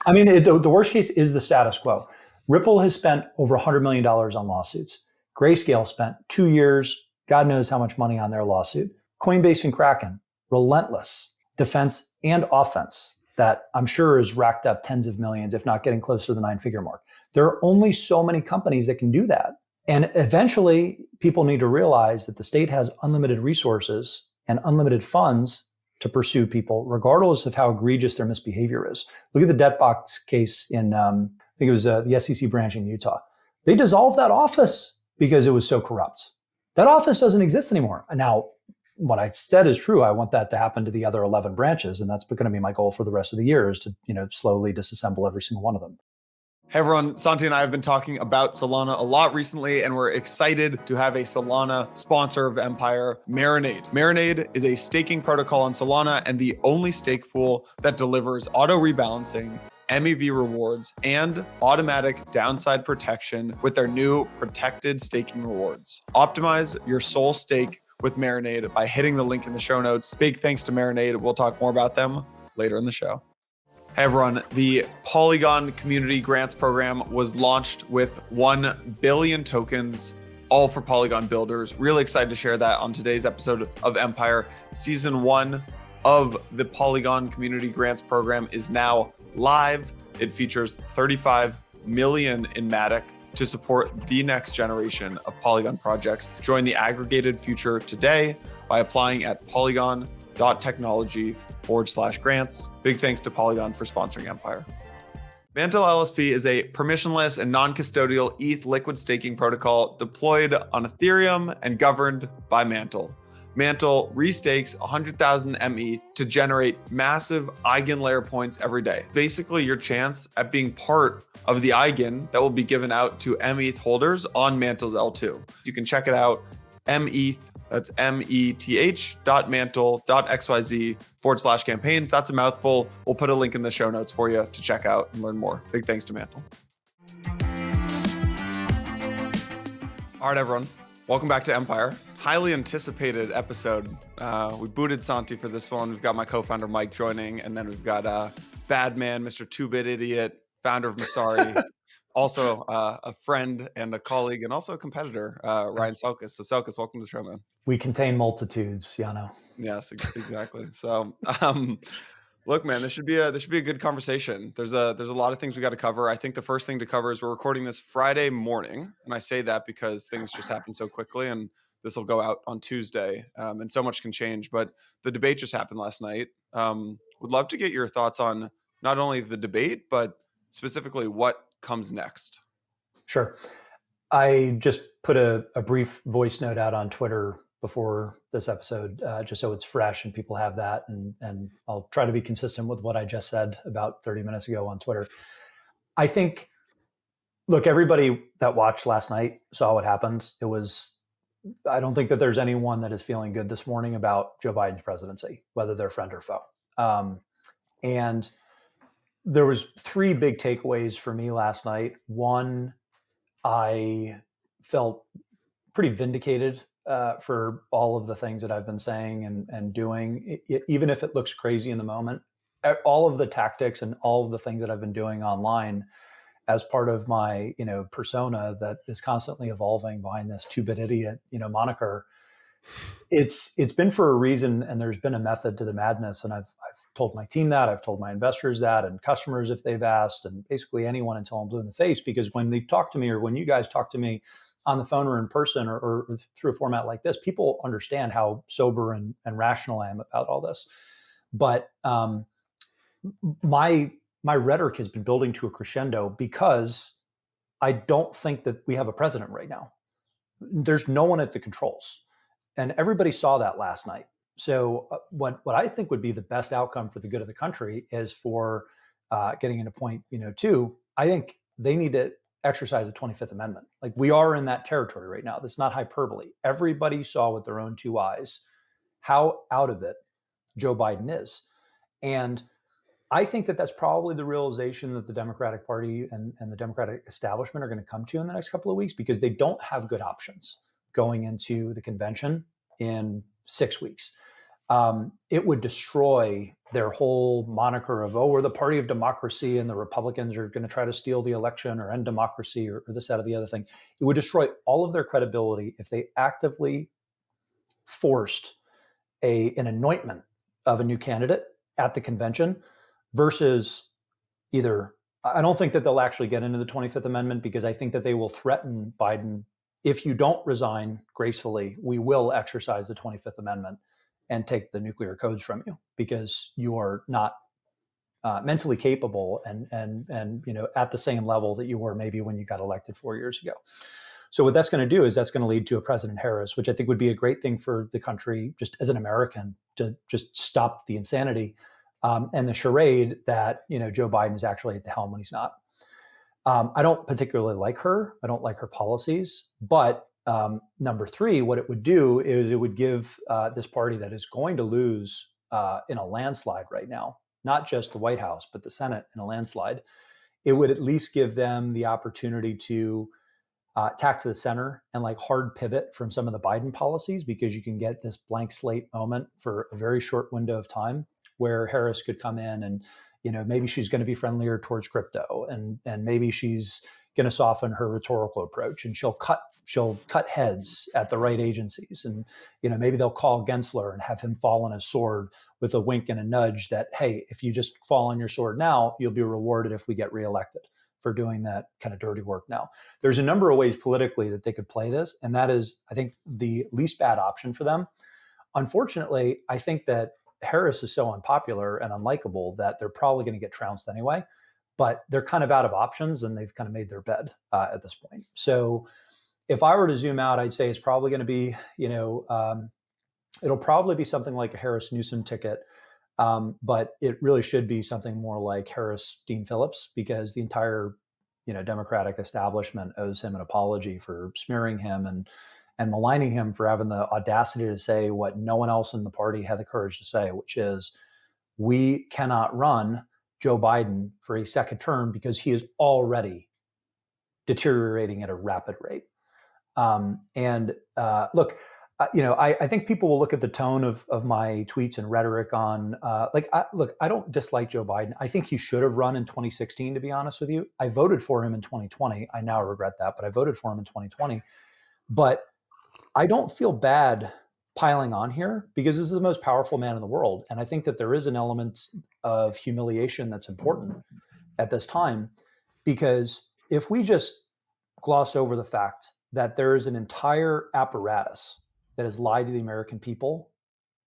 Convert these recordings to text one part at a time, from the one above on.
I mean, the worst case is the status quo. Ripple has spent over $100 million on lawsuits. Grayscale spent 2 years, God knows how much money on their lawsuit. Coinbase and Kraken, relentless defense and offense that I'm sure is racked up tens of millions, if not getting close to the 9-figure mark. There are only so many companies that can do that. And eventually, people need to realize that the state has unlimited resources and unlimited funds to pursue people, regardless of how egregious their misbehavior is. Look at the debt box case in, I think it was the SEC branch in Utah. They dissolved that office because it was so corrupt. That office doesn't exist anymore. And now, what I said is true. I want that to happen to the other 11 branches, and that's going to be my goal for the rest of the year, is to slowly disassemble every single one of them. Hey everyone, Santi and I have been talking about Solana a lot recently, and we're excited to have a Solana sponsor of Empire, Marinade. Marinade is a staking protocol on Solana and the only stake pool that delivers auto rebalancing, MEV rewards, and automatic downside protection with their new protected staking rewards. Optimize your Sol stake with Marinade by hitting the link in the show notes. Big thanks to Marinade. We'll talk more about them later in the show. Hey everyone, the Polygon Community Grants Program was launched with 1 billion tokens, all for Polygon builders. Really excited to share that on today's episode of Empire. Season 1 of the Polygon Community Grants Program is now live. It features 35 million in Matic to support the next generation of Polygon projects. Join the aggregated future today by applying at polygon.technology/grants. Big thanks to Polygon for sponsoring Empire. Mantle LSP is a permissionless and non-custodial ETH liquid staking protocol deployed on Ethereum and governed by Mantle. Mantle restakes 100,000 METH to generate massive eigenlayer points every day. Basically, your chance at being part of the eigen that will be given out to METH holders on Mantle's L2. You can check it out, METH. That's meth.mantle.xyz/campaigns. That's a mouthful. We'll put a link in the show notes for you to check out and learn more. Big thanks to Mantle. All right, everyone. Welcome back to Empire. Highly anticipated episode. We booted Santi for this one. We've got my co-founder Mike joining, and then we've got Bad Man, Mr. 2-Bit Idiot, founder of Messari. Also a friend and a colleague and also a competitor, Ryan Selkis. So Selkis, welcome to the show, man. We contain multitudes, Yano. Yes, exactly. So look, man, this should be a good conversation. There's a lot of things we got to cover. I think the first thing to cover is we're recording this Friday morning. And I say that because things just happen so quickly, and this will go out on Tuesday. And so much can change. But the debate just happened last night. Would love to get your thoughts on not only the debate, but specifically what comes next. Sure. I just put a brief voice note out on Twitter before this episode, just so it's fresh and people have that. And I'll try to be consistent with what I just said about 30 minutes ago on Twitter. I think, look, everybody that watched last night saw what happened. I don't think that there's anyone that is feeling good this morning about Joe Biden's presidency, whether they're friend or foe. And there was 3 big takeaways for me last night. One, I felt pretty vindicated for all of the things that I've been saying and doing, even if it looks crazy in the moment. All of the tactics and all of the things that I've been doing online as part of my persona that is constantly evolving behind this 2-bit idiot moniker. It's been for a reason, and there's been a method to the madness. And I've told my team that, I've told my investors that, and customers if they've asked, and basically anyone until I'm blue in the face. Because when they talk to me, or when you guys talk to me on the phone or in person or through a format like this, people understand how sober and rational I am about all this. But my rhetoric has been building to a crescendo because I don't think that we have a president right now. There's no one at the controls. And everybody saw that last night. So what I think would be the best outcome for the good of the country is for getting into point 2. I think they need to exercise the 25th Amendment. Like, we are in that territory right now. That's not hyperbole. Everybody saw with their own 2 eyes how out of it Joe Biden is. And I think that that's probably the realization that the Democratic Party and the Democratic establishment are going to come to in the next couple of weeks, because they don't have good options going into the convention in 6 weeks. it would destroy their whole moniker of, oh, we're the party of democracy and the Republicans are going to try to steal the election or end democracy or this, that, or the other thing. It would destroy all of their credibility if they actively forced an anointment of a new candidate at the convention versus either, I don't think that they'll actually get into the 25th Amendment because I think that they will threaten Biden. If you don't resign gracefully, we will exercise the 25th Amendment and take the nuclear codes from you because you are not mentally capable and at the same level that you were maybe when you got elected 4 years ago. So what that's going to do is that's going to lead to a President Harris, which I think would be a great thing for the country, just as an American, to just stop the insanity and the charade that Joe Biden is actually at the helm when he's not. I don't particularly like her. I don't like her policies. But number three, what it would do is it would give this party that is going to lose in a landslide right now, not just the White House, but the Senate in a landslide. It would at least give them the opportunity to tack to the center and like hard pivot from some of the Biden policies, because you can get this blank slate moment for a very short window of time where Harris could come in and, maybe she's going to be friendlier towards crypto and maybe she's going to soften her rhetorical approach and she'll cut heads at the right agencies. And, maybe they'll call Gensler and have him fall on his sword with a wink and a nudge that, hey, if you just fall on your sword now, you'll be rewarded if we get reelected for doing that kind of dirty work now. There's a number of ways politically that they could play this, and that is, I think, the least bad option for them. Unfortunately, I think that Harris is so unpopular and unlikable that they're probably going to get trounced anyway, but they're kind of out of options and they've kind of made their bed at this point. So if I were to zoom out, I'd say it's probably going to be, it'll probably be something like a Harris Newsom ticket. But it really should be something more like Harris Dean Phillips, because the entire, Democratic establishment owes him an apology for smearing him and maligning him for having the audacity to say what no one else in the party had the courage to say, which is, we cannot run Joe Biden for a second term because he is already deteriorating at a rapid rate. Look, I think people will look at the tone of my tweets and rhetoric on, I don't dislike Joe Biden. I think he should have run in 2016, to be honest with you. I voted for him in 2020. I now regret that, but I voted for him in 2020. But I don't feel bad piling on here because this is the most powerful man in the world. And I think that there is an element of humiliation that's important at this time, because if we just gloss over the fact that there is an entire apparatus that has lied to the American people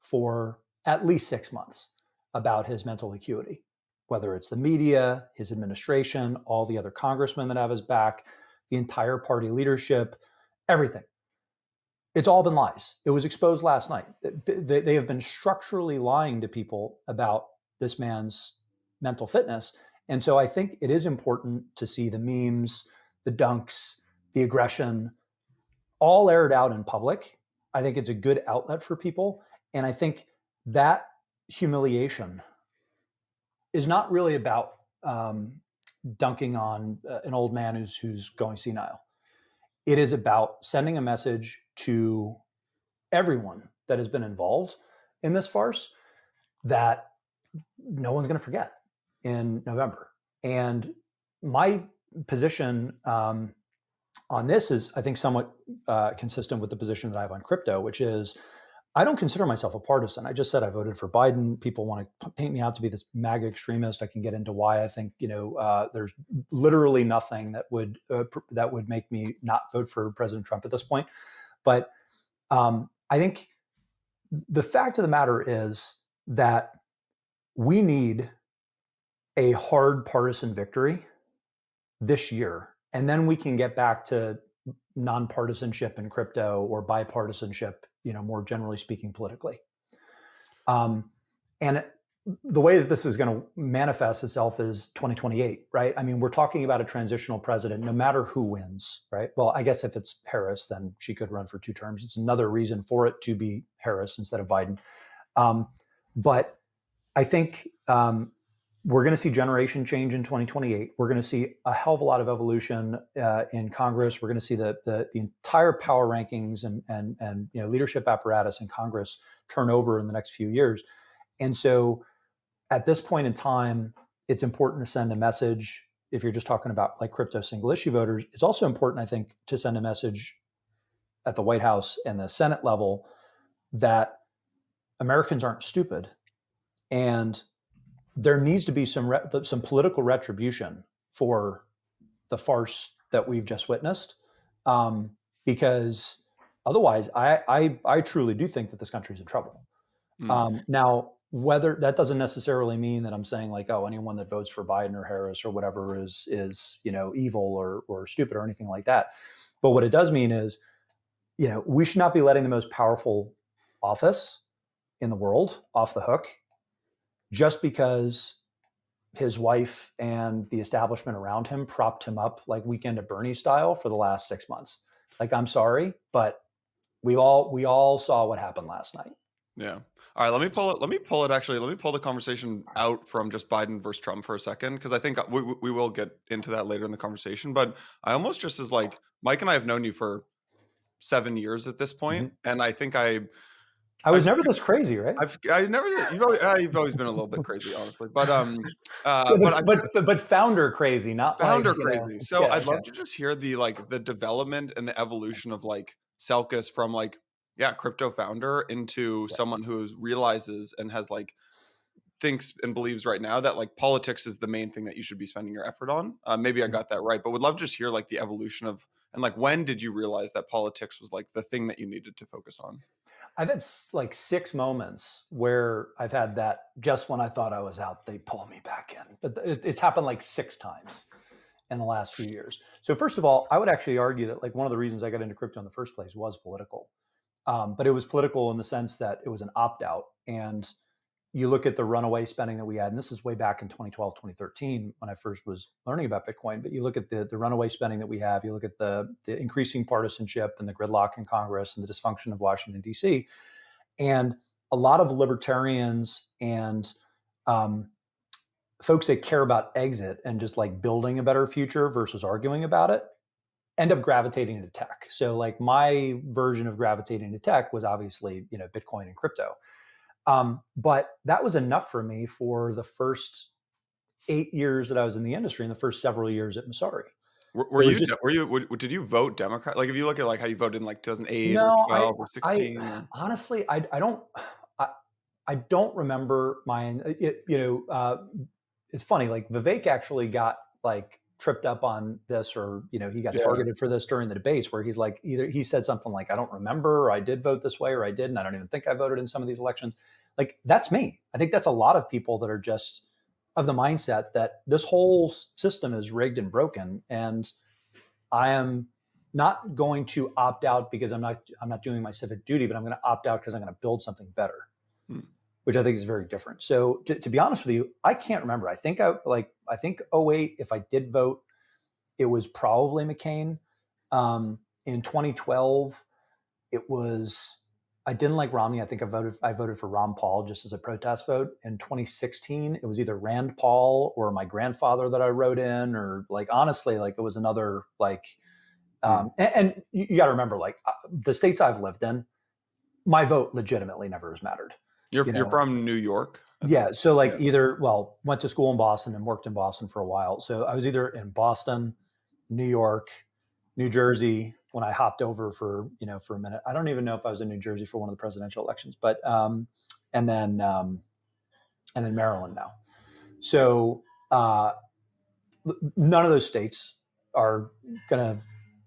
for at least 6 months about his mental acuity, whether it's the media, his administration, all the other congressmen that have his back, the entire party leadership, everything. It's all been lies. It was exposed last night. They have been structurally lying to people about this man's mental fitness. And so I think it is important to see the memes, the dunks, the aggression, all aired out in public. I think it's a good outlet for people. And I think that humiliation is not really about dunking on an old man who's going senile. It is about sending a message to everyone that has been involved in this farce that no one's going to forget in November. And my position on this is, I think, somewhat consistent with the position that I have on crypto, which is, I don't consider myself a partisan. I just said I voted for Biden. People want to paint me out to be this MAGA extremist. I can get into why I think, there's literally nothing that would make me not vote for President Trump at this point. But I think the fact of the matter is that we need a hard partisan victory this year, and then we can get back to nonpartisanship in crypto, or bipartisanship, more generally speaking, politically. And the way that this is going to manifest itself is 2028, right? I mean, we're talking about a transitional president, no matter who wins, right? Well, I guess if it's Harris, then she could run for 2 terms. It's another reason for it to be Harris instead of Biden. But I think we're going to see generation change in 2028. We're going to see a hell of a lot of evolution in Congress. We're going to see the entire power rankings and leadership apparatus in Congress turn over in the next few years. And so at this point in time, it's important to send a message. If you're just talking about like crypto single issue voters, it's also important, I think, to send a message at the White House and the Senate level that Americans aren't stupid, and there needs to be some political retribution for the farce that we've just witnessed, because otherwise, I truly do think that this country's in trouble. Now, whether that doesn't necessarily mean that I'm saying like, oh, anyone that votes for Biden or Harris or whatever is evil or stupid or anything like that. But what it does mean is, we should not be letting the most powerful office in the world off the hook just because his wife and the establishment around him propped him up like Weekend at Bernie style for the last 6 months. Like, I'm sorry, but we all saw what happened last night. Yeah. All right. Let me pull the conversation out from just Biden versus Trump for a second, because I think we will get into that later in the conversation. But I almost just as like Mike and I have known you for 7 years at this point, and I think I was never this crazy, right? You've always been a little bit crazy, honestly, but but founder crazy, not founder like, crazy. So I'd love to just hear the development and the evolution of like Selkis from like crypto founder into someone who realizes and has like thinks and believes right now that like politics is the main thing that you should be spending your effort on. Maybe I got that right, but would love to just hear like the evolution of, and like when did you realize that politics was like the thing that you needed to focus on? I've had like 6 moments where I've had that just when I thought I was out, they pull me back in. But it's happened like 6 times in the last few years. So first of all, I would actually argue that like one of the reasons I got into crypto in the first place was political. But it was political in the sense that it was an opt-out. And you look at the runaway spending that we had, and this is way back in 2012, 2013, when I first was learning about Bitcoin, but you look at the runaway spending that we have, you look at the increasing partisanship and the gridlock in Congress and the dysfunction of Washington, D.C., and a lot of libertarians and folks that care about exit and just like building a better future versus arguing about it end up gravitating to tech. So like my version of gravitating to tech was obviously, Bitcoin and crypto. But that was enough for me for the first 8 years that I was in the industry and the first several years at Messari. Did you vote Democrat? Like if you look at like how you voted in like 2008 or No, 12 or 16? Honestly, I don't remember mine. It's funny, like Vivek actually got like tripped up on this, or he got targeted for this during the debates, where he's like, either he said something like, I don't remember, or I did vote this way, or I didn't. I don't even think I voted in some of these elections. Like, that's me. I think that's a lot of people that are just of the mindset that this whole system is rigged and broken, and I am not going to opt out because I'm not doing my civic duty, but I'm going to opt out because I'm going to build something better, which I think is very different. So to be honest with you, I can't remember. I think 08, if I did vote, it was probably McCain. In 2012, I didn't like Romney. I think I voted for Ron Paul just as a protest vote. In 2016, it was either Rand Paul or my grandfather that I wrote in, or like, honestly, like it was another like, and you got to remember, like the states I've lived in, my vote legitimately never has mattered. You're from New York? Yeah. So like went to school in Boston and worked in Boston for a while. So I was either in Boston, New York, New Jersey when I hopped over for a minute. I don't even know if I was in New Jersey for one of the presidential elections, but and then Maryland now. So none of those states are going to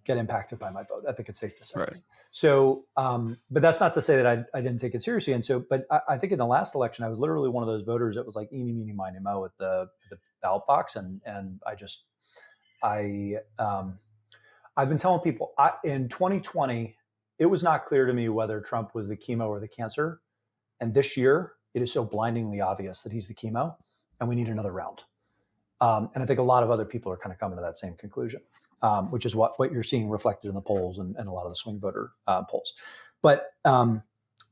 get impacted by my vote. I think it's safe to say. Right. So, but that's not to say that I didn't take it seriously. And so, but I think in the last election, I was literally one of those voters that was like, eeny, meeny, miny, mo at the ballot box. And I've been telling people in 2020, it was not clear to me whether Trump was the chemo or the cancer. And this year, it is so blindingly obvious that he's the chemo and we need another round. And I think a lot of other people are kind of coming to that same conclusion. Which is what you're seeing reflected in the polls and a lot of the swing voter polls. But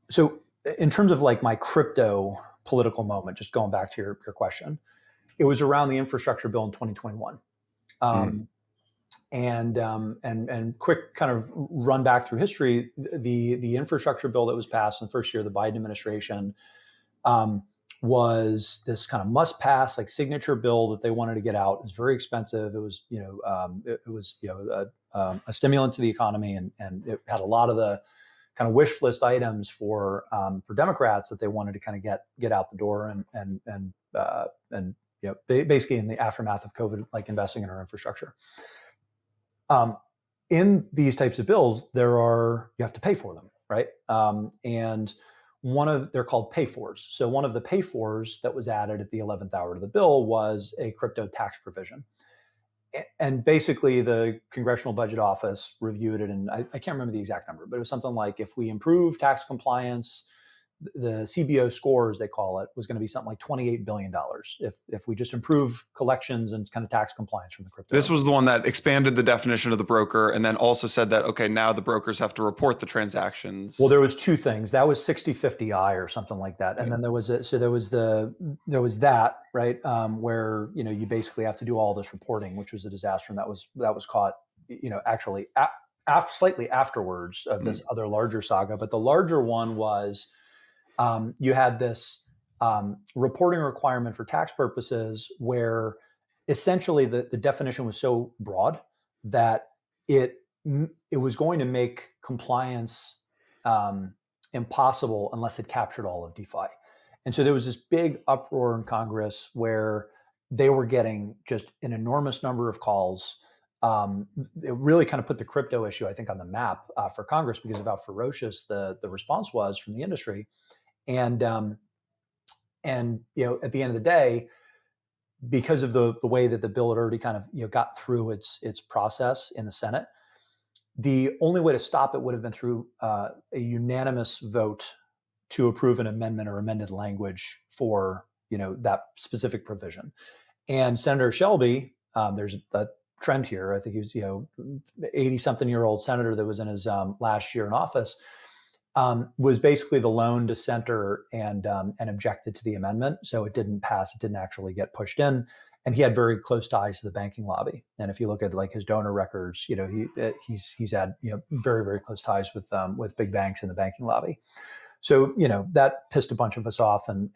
so in terms of like my crypto political moment, just going back to your question, It was around the infrastructure bill in 2021. And quick kind of run back through history, the infrastructure bill that was passed in the first year of the Biden administration was this kind of must pass like signature bill that they wanted to get out. It was very expensive. It was, a stimulant to the economy, and it had a lot of the kind of wish list items for Democrats that they wanted to kind of get out the door and basically in the aftermath of COVID, like investing in our infrastructure. In these types of bills, you have to pay for them, right? And they're called pay-fors. So one of the pay-fors that was added at the 11th hour to the bill was a crypto tax provision. And basically the Congressional Budget Office reviewed it, and I can't remember the exact number, but it was something like, if we improve tax compliance, the CBO score, as they call it, was going to be something like $28 billion if we just improve collections and kind of tax compliance from the crypto. This was the one that expanded the definition of the broker, and then also said that, okay, now the brokers have to report the transactions. Well, there was two things. That was 6050I or something like that, and then there was that, right, where you basically have to do all this reporting, which was a disaster, and that was caught actually slightly afterwards of this other larger saga. But the larger one was, you had this reporting requirement for tax purposes where essentially the definition was so broad that it was going to make compliance impossible unless it captured all of DeFi. And so there was this big uproar in Congress where they were getting just an enormous number of calls. It really kind of put the crypto issue, I think, on the map for Congress because of how ferocious the response was from the industry. And at the end of the day, because of the way that the bill had already kind of got through its process in the Senate, the only way to stop it would have been through a unanimous vote to approve an amendment or amended language for that specific provision. And Senator Shelby, there's a trend here. I think he was 80-something-year-old senator that was in his last year in office. Was basically the lone dissenter and objected to the amendment. So it didn't pass. It didn't actually get pushed in. And he had very close ties to the banking lobby. And if you look at like his donor records, he's had very, very close ties with big banks in the banking lobby. So that pissed a bunch of us off, and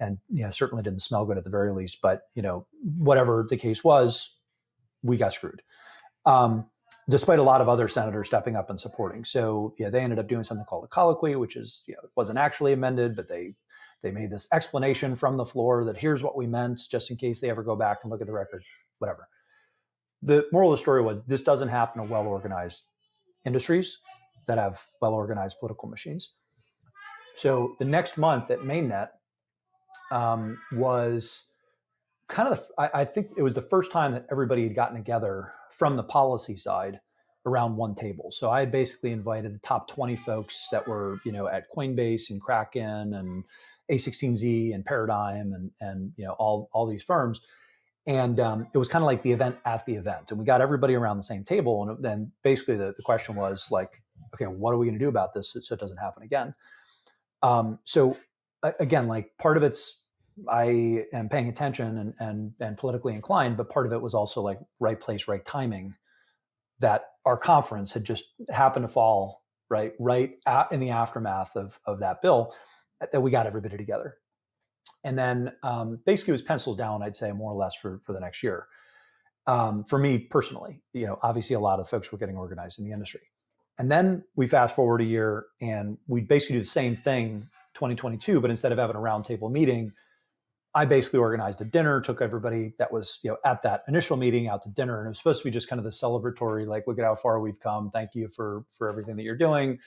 certainly didn't smell good at the very least. But whatever the case was, we got screwed. Despite a lot of other senators stepping up and supporting. So they ended up doing something called a colloquy, which is, it wasn't actually amended, but they made this explanation from the floor that here's what we meant, just in case they ever go back and look at the record, whatever. The moral of the story was, this doesn't happen in well-organized industries that have well-organized political machines. So the next month at Mainnet was kind of, I think it was the first time that everybody had gotten together from the policy side around one table. So I had basically invited the top 20 folks that were, at Coinbase and Kraken and A16Z and Paradigm and all these firms. And it was kind of like the event at the event. And we got everybody around the same table. And then basically the question was like, okay, what are we going to do about this so it doesn't happen again? So again, like part of it's, I am paying attention and politically inclined, but part of it was also like right place, right timing, that our conference had just happened to fall right in the aftermath of that bill, that we got everybody together. And then basically it was pencils down, I'd say, more or less for the next year. For me personally, obviously a lot of folks were getting organized in the industry. And then we fast forward a year and we basically do the same thing 2022, but instead of having a roundtable meeting, I basically organized a dinner, took everybody that was at that initial meeting out to dinner, and it was supposed to be just kind of the celebratory, like, look at how far we've come. Thank you for everything that you're doing.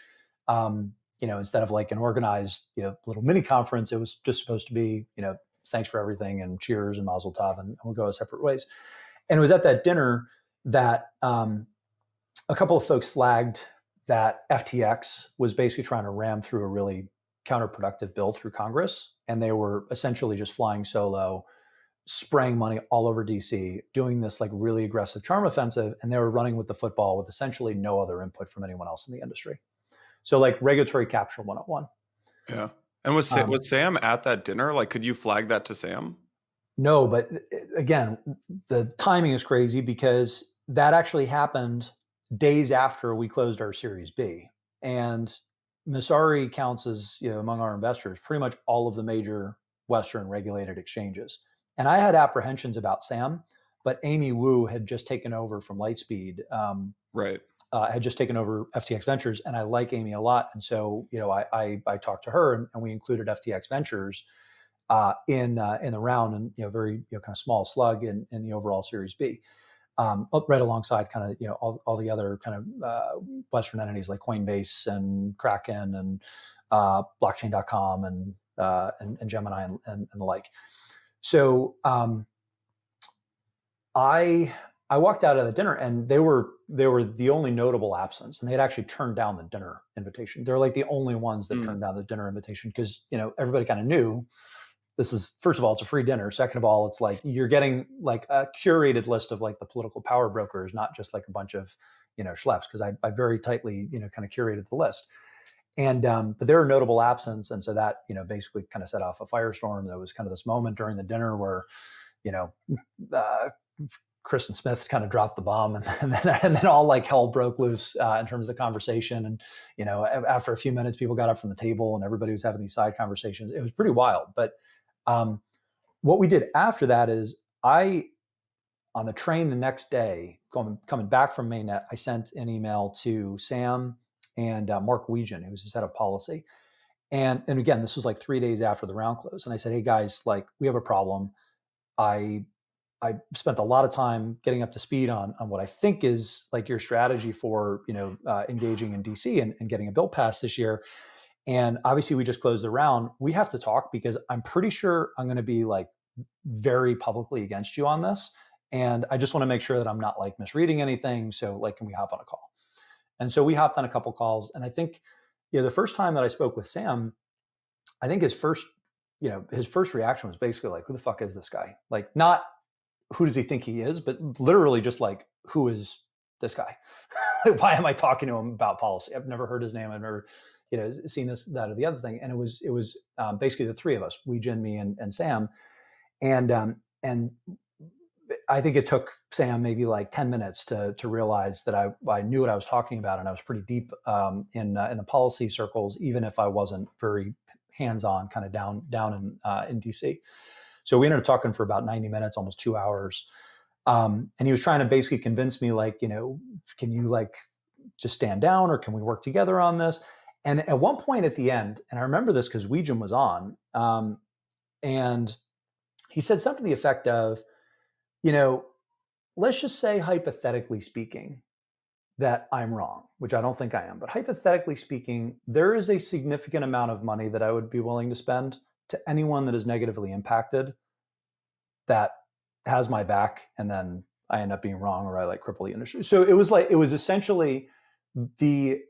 Instead of like an organized little mini conference, it was just supposed to be thanks for everything and cheers and mazel tov, and we'll go our separate ways. And it was at that dinner that a couple of folks flagged that FTX was basically trying to ram through a really counterproductive bill through Congress. And they were essentially just flying solo, spraying money all over DC, doing this like really aggressive charm offensive. And they were running with the football with essentially no other input from anyone else in the industry. So like regulatory capture 101. Yeah. And was Sam at that dinner? Like, could you flag that to Sam? No, but again, the timing is crazy because that actually happened days after we closed our Series B. And Messari counts as, among our investors, pretty much all of the major Western regulated exchanges. And I had apprehensions about Sam, but Amy Wu had just taken over from Lightspeed. Right. Had just taken over FTX Ventures, and I like Amy a lot. And so, I talked to her, and we included FTX Ventures in the round, and very kind of small slug in the overall Series B, right alongside kind of all the other kind of Western entities like Coinbase and Kraken and Blockchain.com and Gemini and the like. So I walked out of the dinner, and they were the only notable absence, and they had actually turned down the dinner invitation. They're like the only ones that turned down the dinner invitation because everybody kind of knew. This is, first of all, it's a free dinner. Second of all, it's like you're getting like a curated list of like the political power brokers, not just like a bunch of schleps, because I very tightly kind of curated the list. And but there are notable absence, and so that basically kind of set off a firestorm. There was kind of this moment during the dinner where Kristen Smith kind of dropped the bomb, and then all like hell broke loose in terms of the conversation. And after a few minutes, people got up from the table, and everybody was having these side conversations. It was pretty wild. But what we did after that is on the train the next day, coming back from Mainnet, I sent an email to Sam and Mark Wiegand, who's his head of policy. And again, this was like 3 days after the round closed. And I said, hey guys, like we have a problem. I spent a lot of time getting up to speed on what I think is like your strategy for, engaging in DC and getting a bill passed this year. And obviously we just closed the round. We have to talk because I'm pretty sure I'm going to be like very publicly against you on this. And I just want to make sure that I'm not like misreading anything. So like, can we hop on a call? And so we hopped on a couple calls. And I think, the first time that I spoke with Sam, I think his first reaction was basically like, who the fuck is this guy? Like, not who does he think he is, but literally just like, who is this guy? Why am I talking to him about policy? I've never heard his name. I've never, seen this, that, or the other thing. And it was basically the three of us, Jen, me, and Sam. And I think it took Sam maybe like 10 minutes to realize that I knew what I was talking about, and I was pretty deep in the policy circles, even if I wasn't very hands-on, kind of down in DC. So we ended up talking for about 90 minutes, almost 2 hours. And he was trying to basically convince me, like, can you like just stand down, or can we work together on this? And at one point at the end, and I remember this because Wiegand was on, and he said something to the effect of, let's just say hypothetically speaking that I'm wrong, which I don't think I am, but hypothetically speaking, there is a significant amount of money that I would be willing to spend to anyone that is negatively impacted that has my back, and then I end up being wrong, or I like cripple the industry. So it was essentially the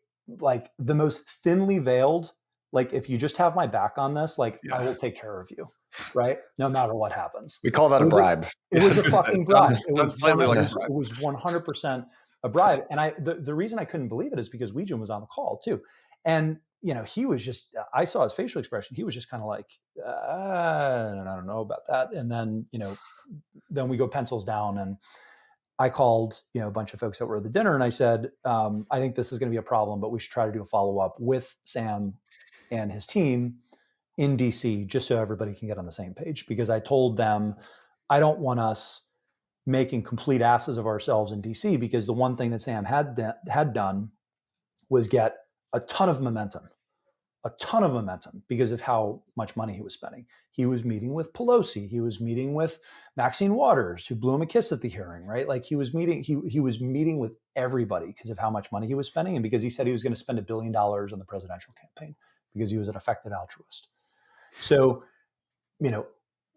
most thinly veiled, like, if you just have my back on this, like, I will take care of you, right? No matter what happens. We call that a bribe. It was a fucking bribe. It was slightly like a bribe. It was 100% a bribe. And the reason I couldn't believe it is because Wiegand was on the call too. And he was just, I saw his facial expression. He was just kind of like, I don't know about that. And then, then we go pencils down, and I called, a bunch of folks that were at the dinner, and I said, I think this is going to be a problem, but we should try to do a follow-up with Sam and his team in DC, just so everybody can get on the same page. Because I told them, I don't want us making complete asses of ourselves in DC, because the one thing that Sam had done was get a ton of momentum because of how much money he was spending. He was meeting with Pelosi. He was meeting with Maxine Waters, who blew him a kiss at the hearing, right? Like, he was meeting with everybody because of how much money he was spending, and because he said he was going to spend $1 billion on the presidential campaign because he was an effective altruist. So,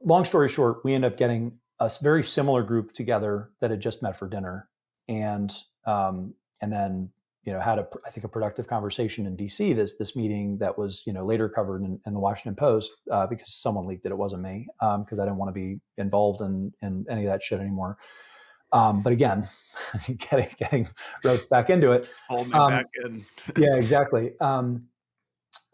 long story short, we ended up getting a very similar group together that had just met for dinner, and then had I think a productive conversation in DC. This meeting that was later covered in the Washington Post because someone leaked it wasn't me, because I didn't want to be involved in any of that shit anymore. But again, getting roped back into it. Hold me back in. Yeah, exactly.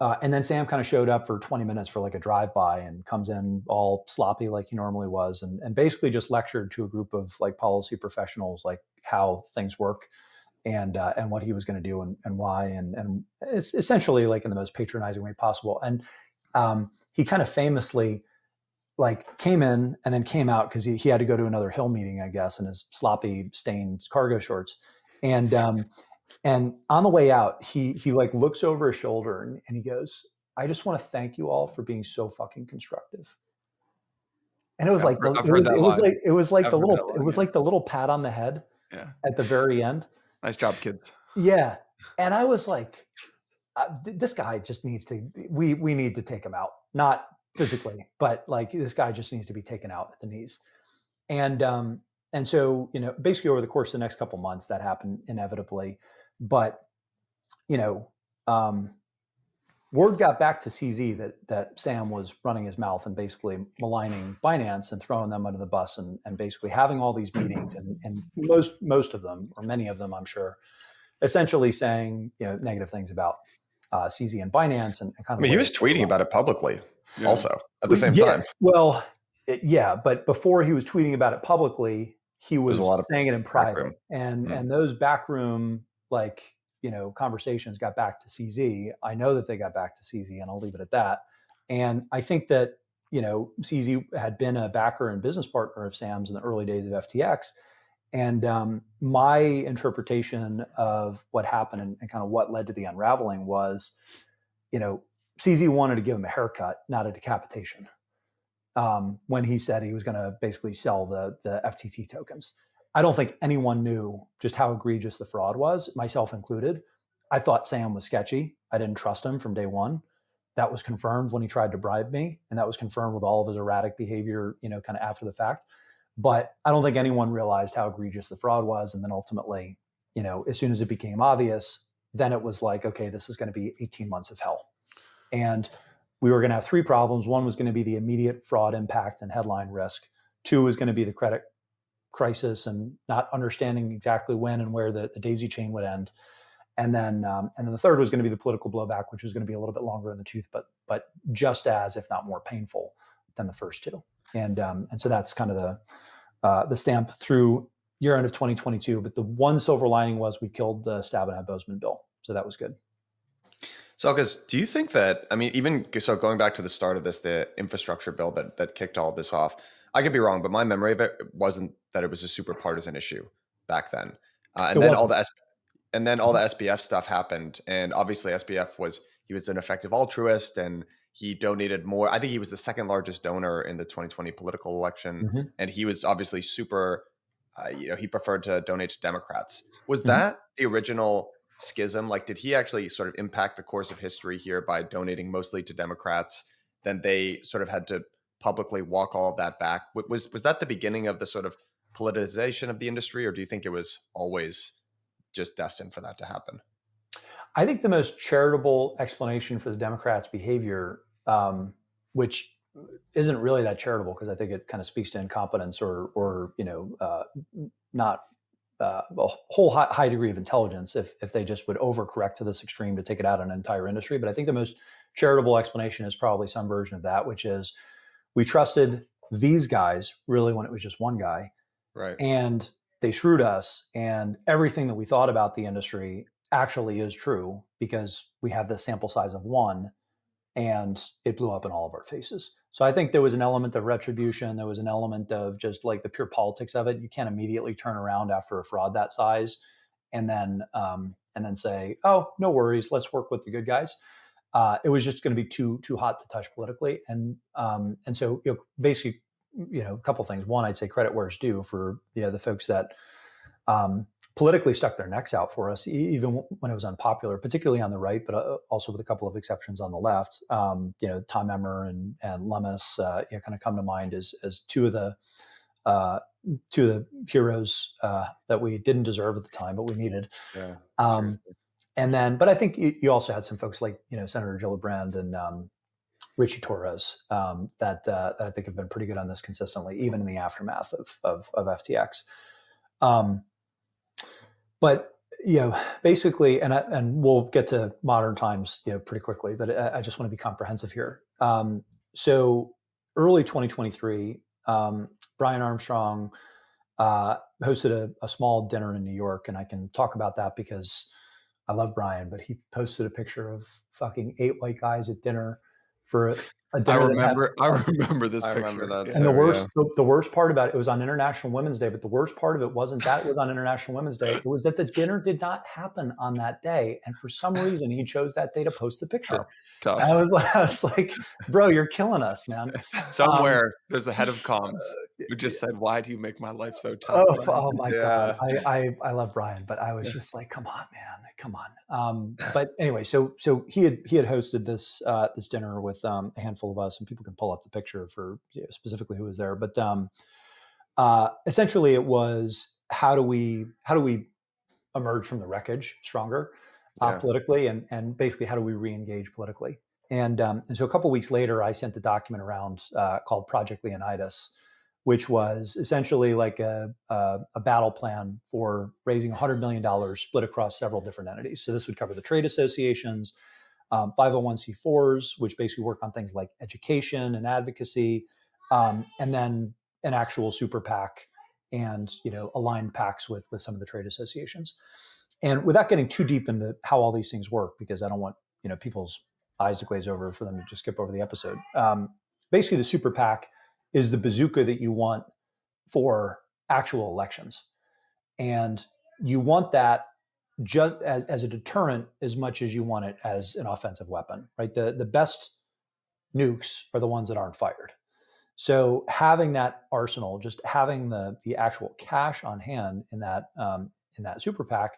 And then Sam kind of showed up for 20 minutes for like a drive-by and comes in all sloppy like he normally was, and basically just lectured to a group of like policy professionals like how things work and what he was going to do and why, and it's essentially like in the most patronizing way possible. And he kind of famously like came in and then came out because he had to go to another Hill meeting, I guess, in his sloppy stained cargo shorts. And on the way out, he like looks over his shoulder and he goes, "I just want to thank you all for being so fucking constructive." And it was like I've heard that line. it was like I've the heard little that line, it was yeah. like the little pat on the head Yeah. at the very end. Nice job, kids. Yeah. And I was like, this guy just needs to, we need to take him out, not physically, but like this guy just needs to be taken out at the knees. And so, you know, basically over the course of the next couple of months that happened inevitably, but you know, word got back to CZ that Sam was running his mouth and basically maligning Binance and throwing them under the bus and basically having all these meetings and most of them, or many of them, I'm sure, essentially saying, you know, negative things about CZ and Binance and kind of. I mean, he was tweeting about it publicly also at the same time. Well, yeah, but before he was tweeting about it publicly, he was saying it in private, and those backroom like, you know, conversations got back to CZ. I know that they got back to CZ, and I'll leave it at that. And I think that, you know, CZ had been a backer and business partner of Sam's in the early days of FTX. And my interpretation of what happened and kind of what led to the unraveling was, you know, CZ wanted to give him a haircut, not a decapitation, when he said he was going to basically sell the FTT tokens. I don't think anyone knew just how egregious the fraud was, myself included. I thought Sam was sketchy. I didn't trust him from day one. That was confirmed when he tried to bribe me, and that was confirmed with all of his erratic behavior, you know, kind of after the fact. But I don't think anyone realized how egregious the fraud was. And then ultimately, you know, as soon as it became obvious, then it was like, okay, this is going to be 18 months of hell. And we were going to have three problems. One was going to be the immediate fraud impact and headline risk. Two was going to be the credit crisis and not understanding exactly when and where the daisy chain would end. And then the third was going to be the political blowback, which was going to be a little bit longer in the tooth, but just as, if not more painful than the first two. And so that's kind of the stamp through year end of 2022. But the one silver lining was we killed the Stabenow-Bozeman bill. So that was good. Selkis, do you think that, I mean, even so going back to the start of this, the infrastructure bill that kicked all of this off, I could be wrong, but my memory of it wasn't that it was a super partisan issue back then. And then all the SBF stuff happened. And obviously SBF he was an effective altruist and he donated more. I think he was the second largest donor in the 2020 political election. Mm-hmm. And he was obviously super, he preferred to donate to Democrats. Was that the original schism? Like, did he actually sort of impact the course of history here by donating mostly to Democrats? Then they sort of had to publicly walk all of that back. Was that the beginning of the sort of politicization of the industry, or do you think it was always just destined for that to happen? I think the most charitable explanation for the Democrats' behavior, which isn't really that charitable because I think it kind of speaks to incompetence or not a whole high degree of intelligence if they just would overcorrect to this extreme to take it out on an entire industry. But I think the most charitable explanation is probably some version of that, which is we trusted these guys really when it was just one guy. Right. And they screwed us. And everything that we thought about the industry actually is true because we have this sample size of one and it blew up in all of our faces. So I think there was an element of retribution. There was an element of just like the pure politics of it. You can't immediately turn around after a fraud that size and then say, oh, no worries, let's work with the good guys. It was just going to be too hot to touch politically. And so, basically, a couple of things. One, I'd say credit where it's due for the folks that politically stuck their necks out for us, even when it was unpopular, particularly on the right, but also with a couple of exceptions on the left. Tom Emmer and Lemus kind of come to mind as two of the heroes that we didn't deserve at the time, but we needed. Yeah. But I think you also had some folks like Senator Gillibrand and Richie Torres that I think have been pretty good on this consistently, even in the aftermath of FTX. But basically, and we'll get to modern times, pretty quickly, but I just want to be comprehensive here. So early 2023, Brian Armstrong hosted a small dinner in New York, and I can talk about that because I love Brian, but he posted a picture of fucking 8 white guys at dinner for a dinner. I remember this picture. I remember that. And the worst part about it was on International Women's Day, but the worst part of it wasn't that it was on International Women's Day. It was that the dinner did not happen on that day. And for some reason, he chose that day to post the picture. Tough. And I was like, bro, you're killing us, man. Somewhere there's a head of comms who just said, why do you make my life so tough? Oh my God. I love Brian, but I was just like, come on, man, come on. But anyway, so he had hosted this dinner with a handful of us, and people can pull up the picture for specifically who was there. But essentially it was, how do we emerge from the wreckage stronger politically, and basically how do we re-engage politically? And so a couple of weeks later, I sent a document around called Project Leonidas, which was essentially like a battle plan for raising $100 million split across several different entities. So this would cover the trade associations, 501c4s, which basically work on things like education and advocacy, and then an actual super PAC and aligned PACs with some of the trade associations. And without getting too deep into how all these things work, because I don't want people's eyes to glaze over for them to just skip over the episode. Basically, the super PAC is the bazooka that you want for actual elections. And you want that just as a deterrent as much as you want it as an offensive weapon, right? The best nukes are the ones that aren't fired. So having that arsenal, just having the actual cash on hand in that super PAC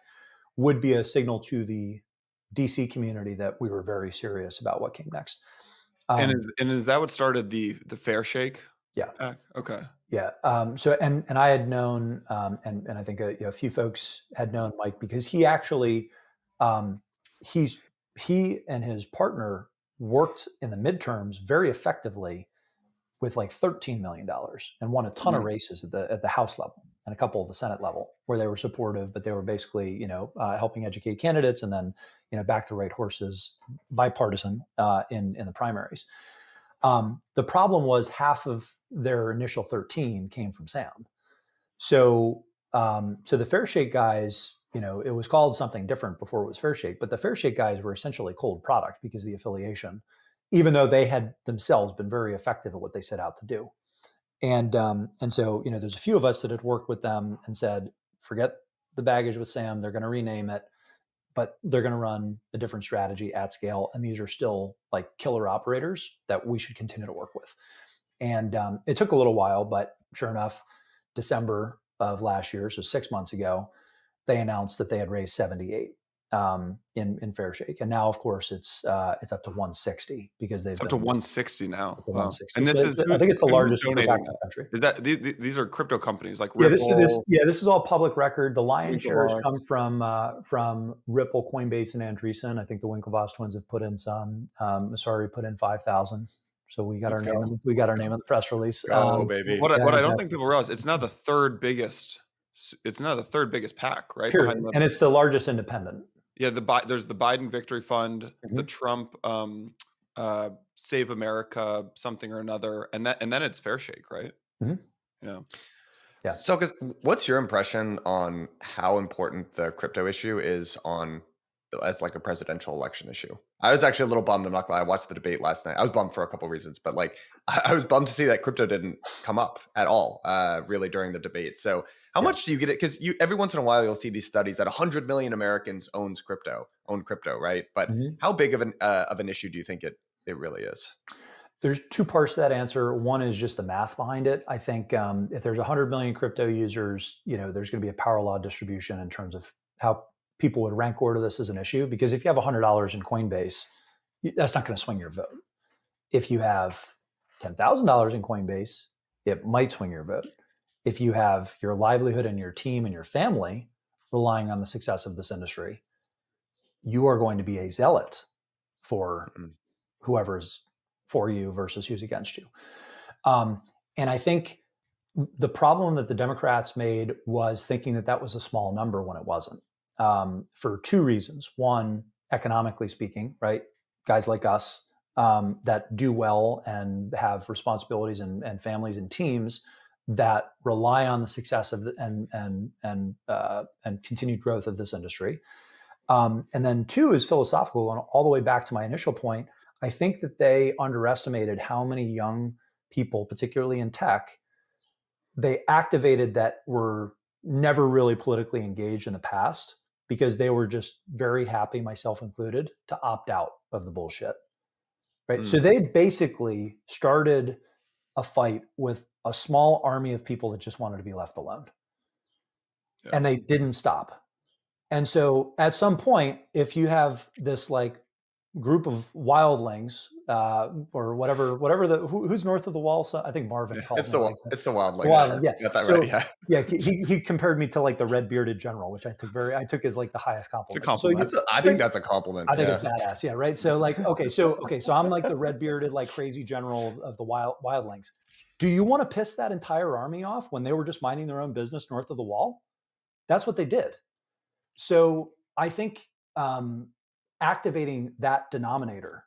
would be a signal to the DC community that we were very serious about what came next. And is that what started the Fair Shake? Yeah. Okay. Yeah. So and I had known, and I think a few folks had known Mike, because he actually, he and his partner worked in the midterms very effectively with like $13 million and won a ton of races at the House level and a couple of the Senate level, where they were supportive, but they were basically, helping educate candidates and then, back the right horses, bipartisan in the primaries. The problem was half of their initial 13 came from Sam. So the Fair Shake guys, it was called something different before it was Fair Shake, but the Fair Shake guys were essentially cold product because of the affiliation, even though they had themselves been very effective at what they set out to do. And so, there's a few of us that had worked with them and said, forget the baggage with Sam, they're going to rename it, but they're going to run a different strategy at scale. And these are still like killer operators that we should continue to work with. And it took a little while, but sure enough, December of last year, so 6 months ago, they announced that they had raised 78 in Fair Shake. And now, of course, it's up to 160 because they've up to 160 now. Wow. 160. And this is, I think it's the largest super PAC in the country. Is that these are crypto companies like Ripple? This is all public record. The lion's shares come from Ripple, Coinbase, and Andreessen. I think the Winklevoss twins have put in some. Messari put in 5,000. So we got our name. We got our name on the press release. Baby. What I don't think people realize, it's now the third biggest. It's now the third biggest PAC, right? And it's the largest independent. Yeah, there's the Biden Victory Fund, the Trump Save America something or another, and then it's Fair Shake, right? Yeah. So, what's your impression on how important the crypto issue is as like a presidential election issue? I was actually a little bummed. I'm not glad I watched the debate last night. I was bummed for a couple of reasons, but like I was bummed to see that crypto didn't come up at all, really during the debate. So how much do you get it? Because every once in a while you'll see these studies that 100 million Americans own crypto, right? But how big of an issue do you think it really is? There's two parts to that answer. One is just the math behind it. I think if there's 100 million crypto users, there's going to be a power law distribution in terms of how people would rank order this as an issue. Because if you have $100 in Coinbase, that's not going to swing your vote. If you have $10,000 in Coinbase, it might swing your vote. If you have your livelihood and your team and your family relying on the success of this industry, you are going to be a zealot for whoever's for you versus who's against you. And I think the problem that the Democrats made was thinking that was a small number when it wasn't. for two reasons. One, economically speaking, right? Guys like us that do well and have responsibilities and families and teams that rely on the success of and continued growth of this industry. And then two is philosophical, and all the way back to my initial point. I think that they underestimated how many young people, particularly in tech, they activated that were never really politically engaged in the past because they were just very happy, myself included, to opt out of the bullshit. Right. So they basically started a fight with a small army of people that just wanted to be left alone. Yeah. And they didn't stop. And so at some point, if you have this like group of wildlings or whatever who's north of the wall, so I think Marvin called it's me the like it's the wildling. Wildling, yeah. Got that so, right, yeah. He compared me to like the red bearded general, which I took as like the highest compliment. It's a compliment. So I think that's a compliment. I think it's badass, yeah, right. So like so I'm like the red bearded like crazy general of the wildlings. Do you want to piss that entire army off when they were just minding their own business north of the wall? That's what they did. So I think activating that denominator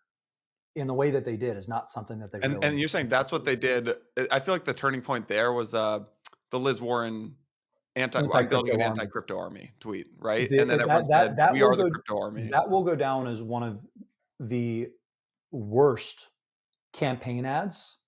in the way that they did is not something that they really. And you're saying that's what they did. I feel like the turning point there was the Liz Warren anti-crypto army tweet, right? And then everyone said, we are the crypto army. That will go down as one of the worst campaign ads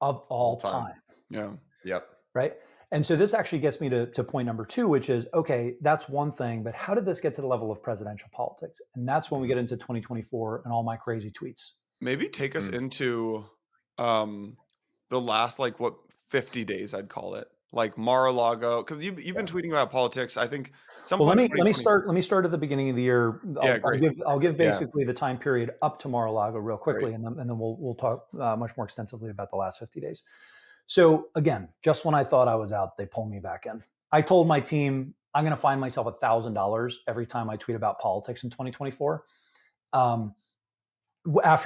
of all time. Yeah. Yep. Right. And so this actually gets me to point number two, which is, okay, that's one thing, but how did this get to the level of presidential politics? And that's when we get into 2024 and all my crazy tweets. Maybe take us into the last, 50 days, I'd call it. Like Mar-a-Lago, because you've been tweeting about politics. I think let me start at the beginning of the year. I'll give basically the time period up to Mar-a-Lago real quickly, and then we'll talk much more extensively about the last 50 days. So again, just when I thought I was out, they pulled me back in. I told my team I'm going to find myself $1,000 every time I tweet about politics in 2024. After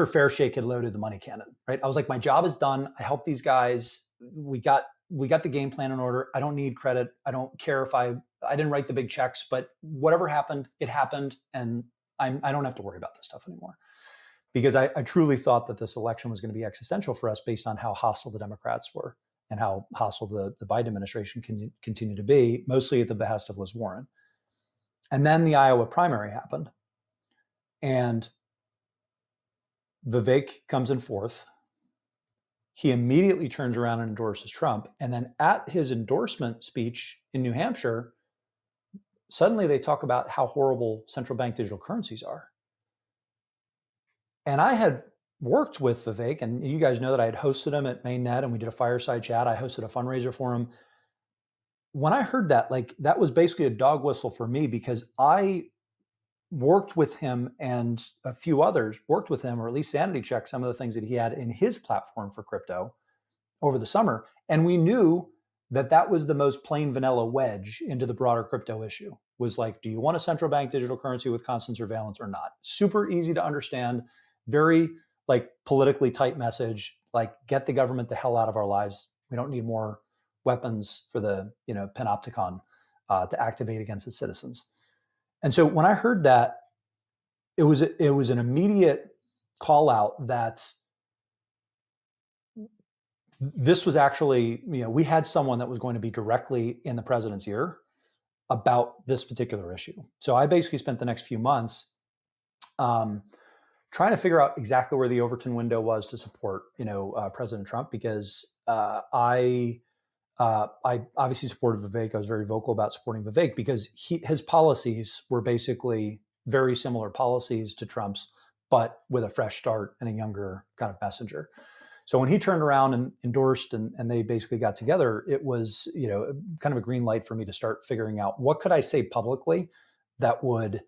Fairshake had loaded the money cannon, right? I was like, my job is done. I helped these guys. We got the game plan in order. I don't need credit. I don't care if I didn't write the big checks, but whatever happened, it happened. And I don't have to worry about this stuff anymore. Because I truly thought that this election was going to be existential for us based on how hostile the Democrats were and how hostile the Biden administration continued to be, mostly at the behest of Liz Warren. And then the Iowa primary happened. And Vivek comes in fourth. He immediately turns around and endorses Trump. And then at his endorsement speech in New Hampshire, suddenly they talk about how horrible central bank digital currencies are. And I had worked with Vivek, and you guys know that I had hosted him at Mainnet, and we did a fireside chat. I hosted a fundraiser for him. When I heard that, that was basically a dog whistle for me, because I worked with him and a few others worked with him, or at least sanity checked some of the things that he had in his platform for crypto over the summer. And we knew that that was the most plain vanilla wedge into the broader crypto issue, was like, do you want a central bank digital currency with constant surveillance or not? Super easy to understand. Very politically tight message, get the government the hell out of our lives. We don't need more weapons for the panopticon to activate against the citizens. And so when I heard that, it was an immediate call out that this was actually, we had someone that was going to be directly in the president's ear about this particular issue. So I basically spent the next few months trying to figure out exactly where the Overton window was to support, President Trump, because I obviously supported Vivek. I was very vocal about supporting Vivek because his policies were basically very similar policies to Trump's, but with a fresh start and a younger kind of messenger. So when he turned around and endorsed and they basically got together, it was, kind of a green light for me to start figuring out what could I say publicly that would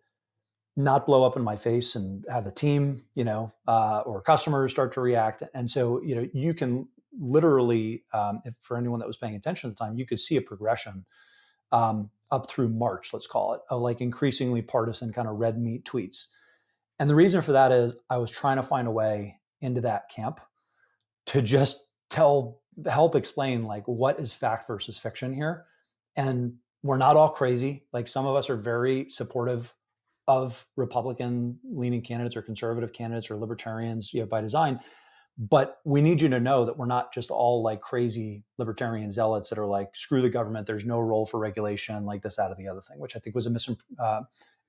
not blow up in my face and have the team, or customers start to react. And so, you can literally, if for anyone that was paying attention at the time, you could see a progression up through March, let's call it, of increasingly partisan kind of red meat tweets. And the reason for that is I was trying to find a way into that camp to just help explain what is fact versus fiction here. And we're not all crazy. Like some of us are very supportive of Republican leaning candidates or conservative candidates or libertarians, by design. But we need you to know that we're not just all like crazy libertarian zealots that are like, screw the government, there's no role for regulation, like this, that, or the other thing, which I think was an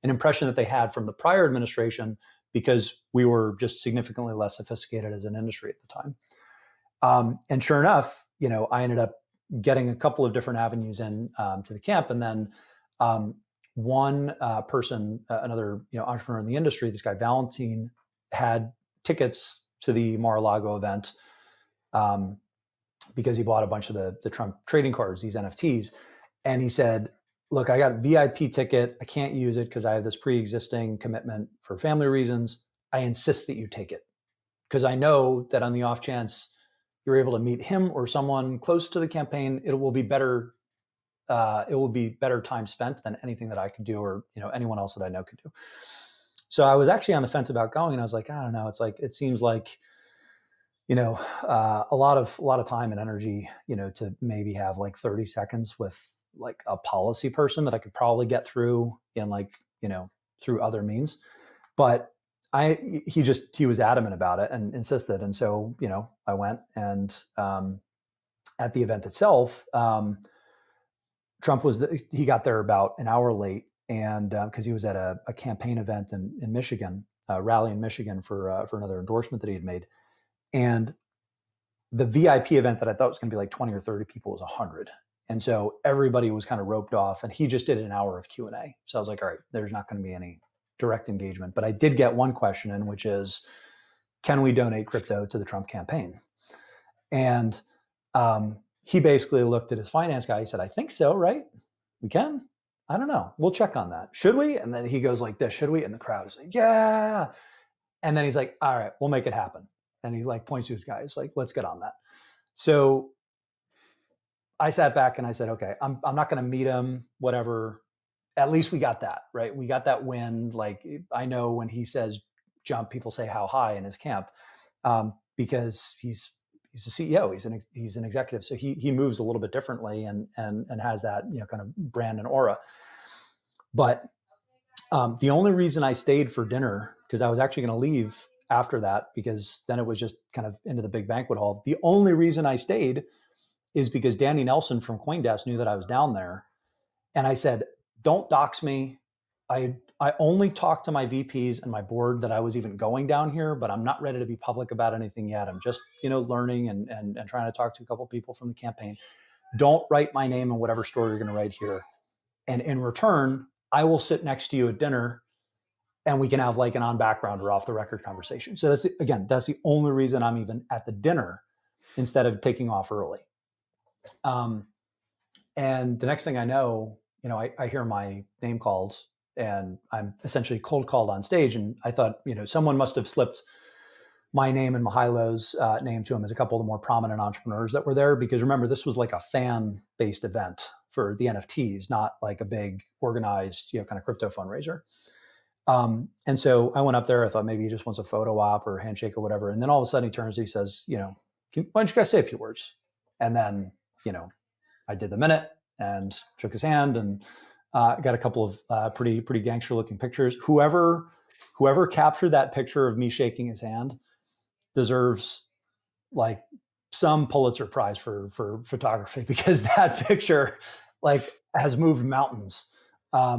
impression that they had from the prior administration because we were just significantly less sophisticated as an industry at the time. And sure enough, I ended up getting a couple of different avenues in to the camp. And then one person, another entrepreneur in the industry, this guy Valentine, had tickets to the Mar-a-Lago event because he bought a bunch of the Trump trading cards, these NFTs. And he said, look, I got a VIP ticket. I can't use it because I have this pre-existing commitment for family reasons. I insist that you take it because I know that on the off chance you're able to meet him or someone close to the campaign, it will be better. It will be better time spent than anything that I could do or anyone else that I know could do. So I was actually on the fence about going, and I was like, I don't know. It's like it seems like a lot of time and energy, to maybe have like 30 seconds with like a policy person that I could probably get through in through other means. But he was adamant about it and insisted. And so, I went, and at the event itself, Trump he got there about an hour late, and because he was at a campaign event in Michigan, a rally in Michigan for another endorsement that he had made. And the VIP event that I thought was going to be like 20 or 30 people was 100. And so everybody was kind of roped off, and he just did an hour of Q&A. So I was like, all right, there's not going to be any direct engagement. But I did get one question in, which is, can we donate crypto to the Trump campaign? And he basically looked at his finance guy. He said, I think so, right? We can? I don't know. We'll check on that. Should we? And then he goes like this, should we? And the crowd is like, yeah. And then he's like, all right, we'll make it happen. And he like points to his guys like, let's get on that. So I sat back and I said, okay, I'm not going to meet him, whatever. At least we got that, right? We got that win. Like I know when he says jump, people say how high in his camp because he's a CEO, he's an executive. So he moves a little bit differently and has that, kind of brand and aura. But the only reason I stayed for dinner, because I was actually going to leave after that, because then it was just kind of into the big banquet hall. The only reason I stayed is because Danny Nelson from CoinDesk knew that I was down there. And I said, don't dox me. I only talked to my VPs and my board that I was even going down here, but I'm not ready to be public about anything yet. I'm just, learning and trying to talk to a couple of people from the campaign. Don't write my name in whatever story you're going to write here. And in return, I will sit next to you at dinner and we can have like an on background or off the record conversation. So that's the only reason I'm even at the dinner instead of taking off early. And the next thing I know, I hear my name called and I'm essentially cold called on stage. And I thought, someone must have slipped my name and Mihail's name to him as a couple of the more prominent entrepreneurs that were there. Because remember, this was like a fan-based event for the NFTs, not like a big organized, kind of crypto fundraiser. And so I went up there. I thought maybe he just wants a photo op or handshake or whatever. And then all of a sudden he turns, he says, why don't you guys say a few words? And then, I did the minute and shook his hand and got a couple of pretty gangster looking pictures. Whoever captured that picture of me shaking his hand deserves like some Pulitzer Prize for photography, because that picture like has moved mountains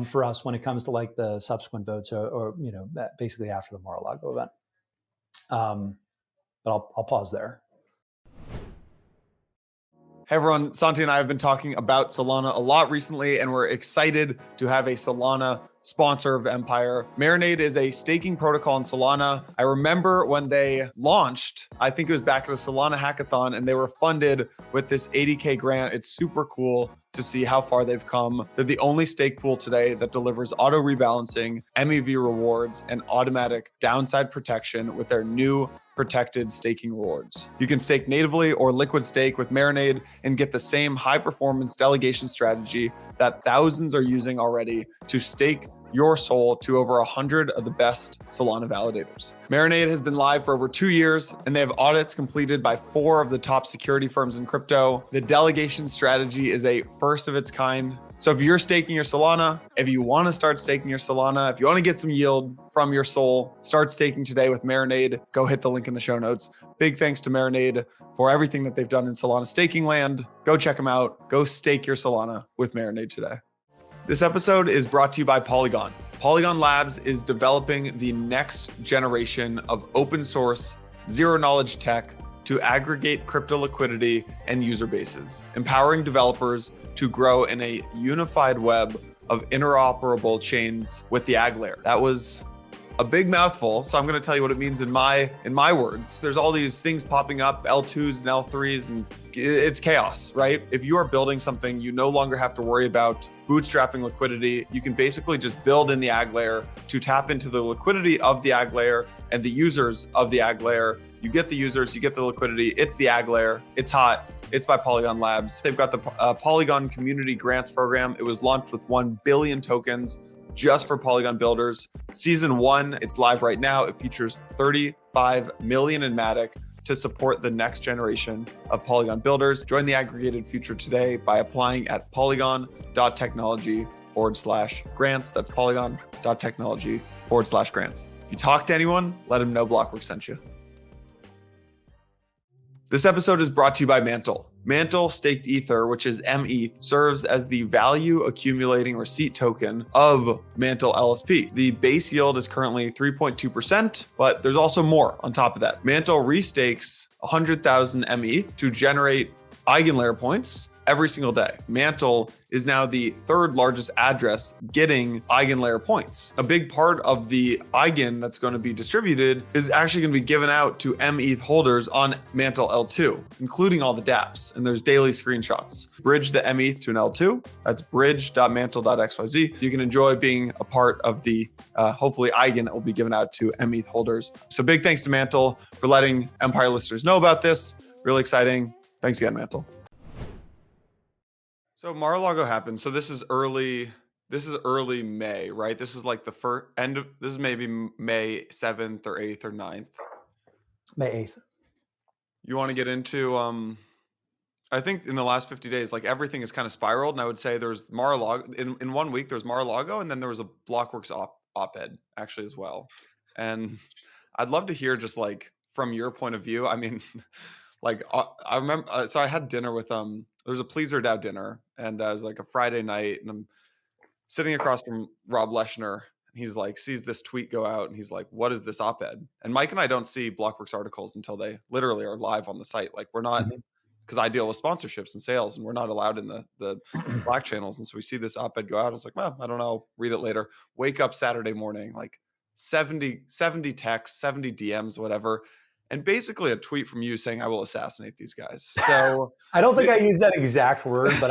for us when it comes to like the subsequent votes or basically after the Mar-a-Lago event. But I'll pause there. Hey everyone, Santi and I have been talking about Solana a lot recently, and we're excited to have a Solana sponsor of Empire. Marinade is a staking protocol in Solana. I remember when they launched, I think it was back at a Solana hackathon, and they were funded with this 80K grant. It's super cool to see how far they've come. They're the only stake pool today that delivers auto rebalancing, MEV rewards, and automatic downside protection with their new protected staking rewards. You can stake natively or liquid stake with Marinade and get the same high performance delegation strategy that thousands are using already to stake your SOL to over 100 of the best Solana validators. Marinade has been live for over 2 years, and they have audits completed by 4 of the top security firms in crypto. The delegation strategy is a first of its kind. So if you're staking your Solana, if you want to start staking your Solana, if you want to get some yield from your SOL, start staking today with Marinade. Go hit the link in the show notes. Big thanks to Marinade for everything that they've done in Solana staking land. Go check them out. Go stake your Solana with Marinade today. This episode is brought to you by Polygon. Polygon Labs is developing the next generation of open source, zero knowledge tech to aggregate crypto liquidity and user bases, empowering developers to grow in a unified web of interoperable chains with the AG layer. That was a big mouthful, so I'm going to tell you what it means in my words. There's all these things popping up, L2s and L3s, and it's chaos, right? If you are building something, you no longer have to worry about bootstrapping liquidity. You can basically just build in the AG layer to tap into the liquidity of the AG layer and the users of the AG layer. You get the users, you get the liquidity. It's the AG layer. It's hot. It's by Polygon Labs. They've got the Polygon Community Grants Program. It was launched with 1 billion tokens just for Polygon builders. Season 1, it's live right now. It features 35 million in Matic to support the next generation of Polygon builders. Join the aggregated future today by applying at polygon.technology/grants. That's polygon.technology/grants. If you talk to anyone, let them know Blockworks sent you. This episode is brought to you by Mantle. Mantle Staked Ether, which is METH, serves as the value accumulating receipt token of Mantle LSP. The base yield is currently 3.2%, but there's also more on top of that. Mantle restakes 100,000 METH to generate eigenlayer points every single day. Mantle is now the 3rd largest address getting eigenlayer points. A big part of the eigen that's going to be distributed is actually going to be given out to METH holders on Mantle L2, including all the dApps. And there's daily screenshots. Bridge the METH to an L2. That's bridge.mantle.xyz. You can enjoy being a part of the hopefully eigen that will be given out to METH holders. So big thanks to Mantle for letting Empire listeners know about this. Really exciting. Thanks again, Mantle. So Mar-a-Lago happened. So this is early May, right? This is like the first end of, this is maybe May 7th or 8th or 9th. May 8th. You want to get into, I think in the last 50 days, like everything is kind of spiraled. And I would say there's Mar-a-Lago in 1 week, there's Mar-a-Lago, and then there was a Blockworks op-ed actually as well. And I'd love to hear just like from your point of view. I mean, like I remember, so I had dinner with, there was a Pleaser DAO dinner, and it was like a Friday night, and I'm sitting across from Rob Leschner, and he's like, sees this tweet go out, and he's like, what is this op-ed? And Mike and I don't see Blockworks articles until they literally are live on the site. Like we're not, because I deal with sponsorships and sales, and we're not allowed in the Slack channels. And so we see this op-ed go out. I was like, well, I don't know, read it later. Wake up Saturday morning, like 70 texts, 70 DMs, whatever. And basically a tweet from you saying, I will assassinate these guys. So I don't think I used that exact word, but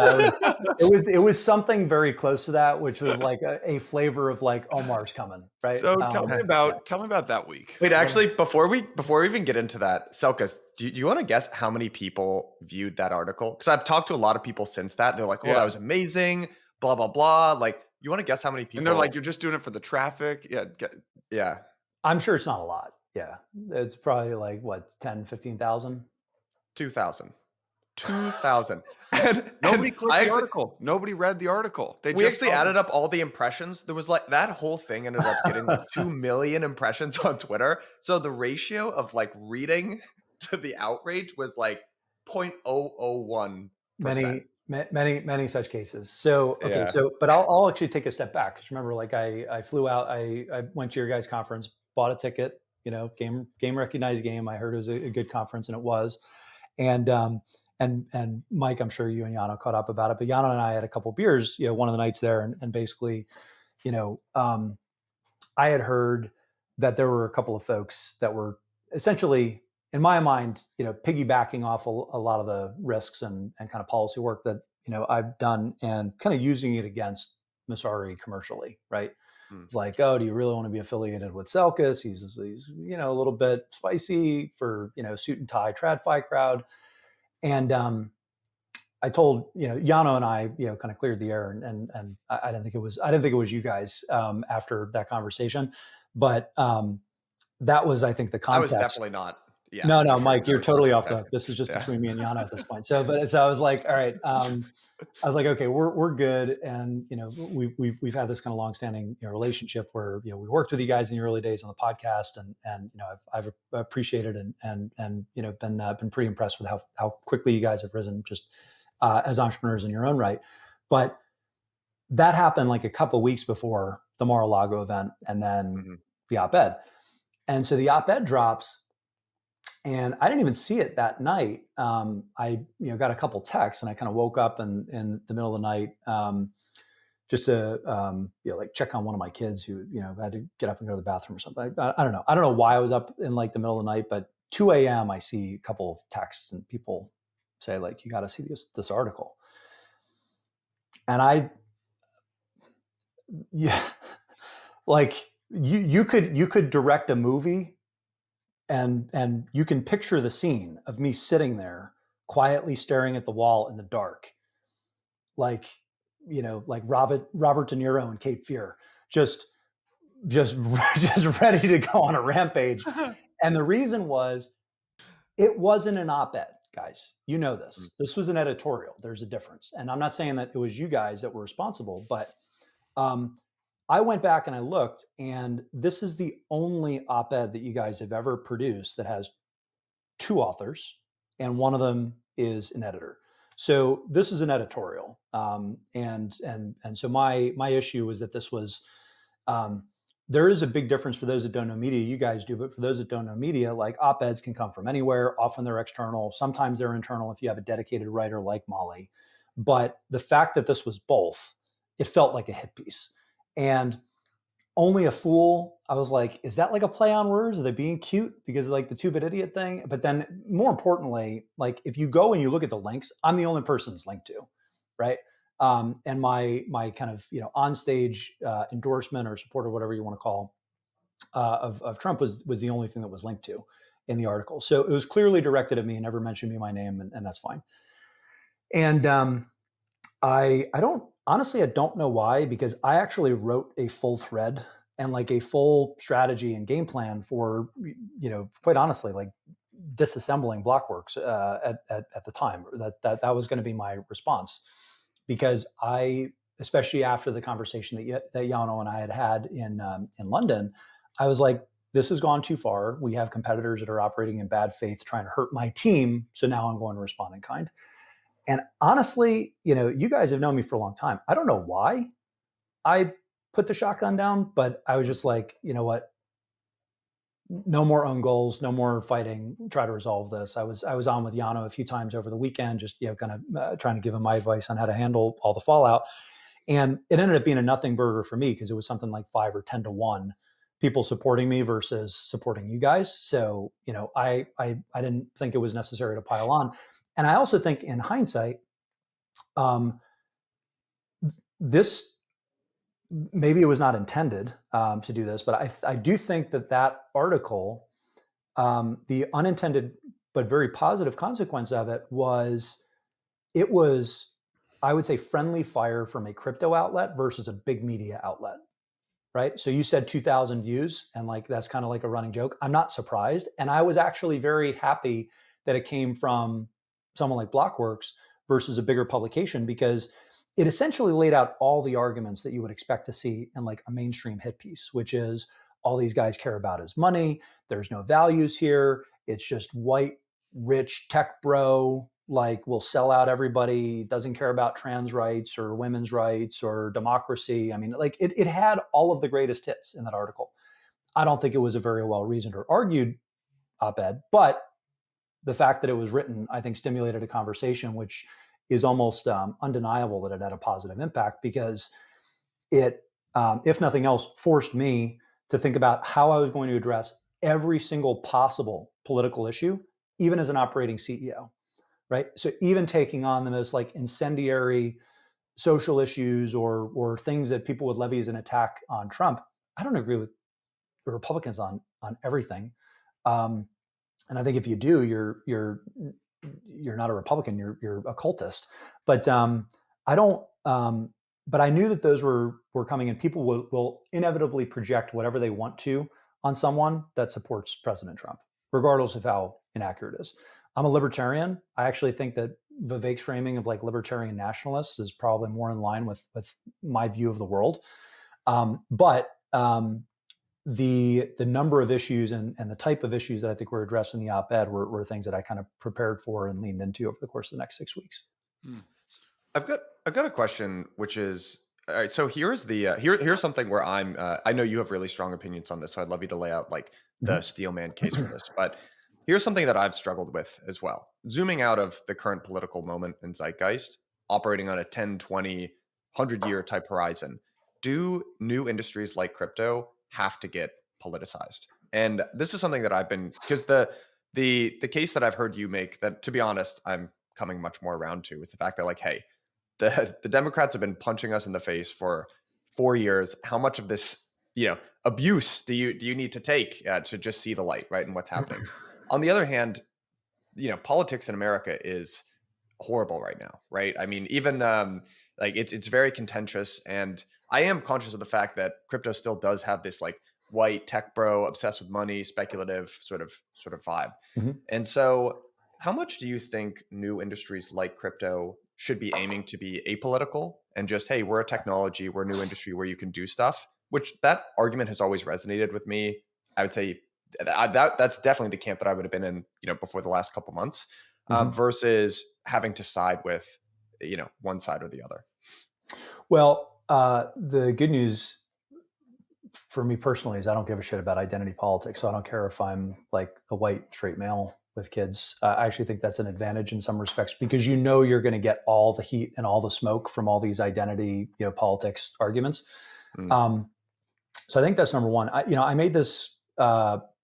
it was something very close to that, which was like a flavor of like Omar's coming, right? So tell me about that week. Wait, actually, before we even get into that, Selkis, do you want to guess how many people viewed that article? Because I've talked to a lot of people since that. They're like, oh, that was amazing, blah, blah, blah. Like, you want to guess how many people? And they're like, you're just doing it for the traffic. Yeah. I'm sure it's not a lot. Yeah. It's probably like what, 10, 15,000? 2,000. Nobody clicked the article. Nobody read the article. We actually added up all the impressions. There was like that whole thing ended up getting like 2 million impressions on Twitter. So the ratio of like reading to the outrage was like 0.001%. Many such cases. So, okay. So, but I'll actually take a step back. Cause remember, like I flew out, I went to your guys' conference, bought a ticket, game recognized game. I heard it was a good conference, and it was. And Mike, I'm sure you and Yano caught up about it, but Yano and I had a couple of beers, one of the nights there. And basically, I had heard that there were a couple of folks that were essentially, in my mind, piggybacking off a lot of the risks and kind of policy work that, I've done, and kind of using it against Messari commercially, right? It's like, oh, do you really want to be affiliated with Selkis? He's a little bit spicy for, suit and tie TradFi crowd. And I told, Yano and I, kind of cleared the air, and I didn't think it was you guys after that conversation, but that was, I think, the I was context. definitely not. Yeah, No, for no, sure. Mike, That you're was not. totally off the Okay. hook. This is just Yeah. between me and Yano at this point. So I was like, all right, I was like, okay, we're good, and we've had this kind of longstanding relationship where we worked with you guys in the early days on the podcast, and I've appreciated and been pretty impressed with how quickly you guys have risen just as entrepreneurs in your own right. But that happened like a couple of weeks before the Mar-a-Lago event, and then the op-ed, and so the op-ed drops. And I didn't even see it that night. I got a couple texts, and I kind of woke up in the middle of the night just to like check on one of my kids who had to get up and go to the bathroom or something. I don't know. I don't know why I was up in like the middle of the night, but 2 a.m. I see a couple of texts, and people say like, "You got to see this article." And like you could direct a movie. And you can picture the scene of me sitting there quietly staring at the wall in the dark, like Robert De Niro in Cape Fear, just ready to go on a rampage. And the reason was, it wasn't an op-ed, guys. You know this. This was an editorial. There's a difference, and I'm not saying that it was you guys that were responsible, but I went back and I looked, and this is the only op-ed that you guys have ever produced that has 2 authors, and one of them is an editor. So this is an editorial, and so my issue was that this was. There is a big difference for those that don't know media. You guys do, but for those that don't know media, like op-eds can come from anywhere. Often they're external. Sometimes they're internal if you have a dedicated writer like Molly. But the fact that this was both, it felt like a hit piece. And only a fool, I was like, is that like a play on words? Are they being cute because of like the 2-bit idiot thing? But then more importantly, like if you go and you look at the links, I'm the only person it's linked to, right? And my kind of onstage endorsement or support or whatever you want to call of Trump was the only thing that was linked to in the article. So it was clearly directed at me and never mentioned me by name, and that's fine. And I don't know why, because I actually wrote a full thread and like a full strategy and game plan for, quite honestly, like disassembling Blockworks at the time. That was going to be my response, because especially after the conversation that Yano and I had in London, I was like, this has gone too far. We have competitors that are operating in bad faith, trying to hurt my team. So now I'm going to respond in kind. And honestly, you guys have known me for a long time. I don't know why I put the shotgun down, but I was just like, you know what? No more own goals, no more fighting. Try to resolve this. I was on with Yano a few times over the weekend, just kind of trying to give him my advice on how to handle all the fallout. And it ended up being a nothing burger for me, because it was something like 5 or 10 to 1 people supporting me versus supporting you guys. So I didn't think it was necessary to pile on. And I also think in hindsight, this, maybe it was not intended to do this, but I do think that article, the unintended but very positive consequence of it was, I would say, friendly fire from a crypto outlet versus a big media outlet. Right. So you said 2,000 views, and like that's kind of like a running joke. I'm not surprised. And I was actually very happy that it came from someone like Blockworks versus a bigger publication, because it essentially laid out all the arguments that you would expect to see in like a mainstream hit piece, which is, all these guys care about is money. There's no values here. It's just white, rich tech bro, like, will sell out everybody, doesn't care about trans rights or women's rights or democracy. I mean, like it had all of the greatest hits in that article. I don't think it was a very well reasoned or argued op-ed, but the fact that it was written, I think, stimulated a conversation, which is almost undeniable that it had a positive impact, because it, if nothing else, forced me to think about how I was going to address every single possible political issue, even as an operating CEO. Right. So even taking on the most like incendiary social issues or things that people would levy as an attack on Trump, I don't agree with the Republicans on everything. And I think if you do, you're you're not a Republican, you're a cultist. But I don't. But I knew that those were coming, and people will inevitably project whatever they want to on someone that supports President Trump, regardless of how inaccurate it is. I'm a libertarian. I actually think that Vivek's framing of like libertarian nationalists is probably more in line with my view of the world. But the number of issues and the type of issues that I think were addressed in the op-ed were things that I kind of prepared for and leaned into over the course of the next 6 weeks. I've got a question, which is, all right. So here's here's something where I know you have really strong opinions on this, so I'd love you to lay out like the steelman case for this. But here's something that I've struggled with as well. Zooming out of the current political moment and zeitgeist, operating on a 10, 20, 100-year type horizon, do new industries like crypto have to get politicized? And this is something that I've been, because the case that I've heard you make, that to be honest, I'm coming much more around to, is the fact that like, hey, the Democrats have been punching us in the face for 4 years. How much of this, abuse do you need to take to just see the light, right, and what's happening? On the other hand, politics in America is horrible right now, right? I mean, even like it's very contentious, and I am conscious of the fact that crypto still does have this like white tech bro, obsessed with money, speculative sort of vibe. Mm-hmm. And so, how much do you think new industries like crypto should be aiming to be apolitical and just, hey, we're a technology, we're a new industry where you can do stuff? Which that argument has always resonated with me. I would say that's definitely the camp that I would have been in, before the last couple months, versus having to side with, one side or the other. Well, the good news for me personally is I don't give a shit about identity politics. So I don't care if I'm like a white straight male with kids. I actually think that's an advantage in some respects, because you're going to get all the heat and all the smoke from all these identity politics arguments. So I think that's number one. I made this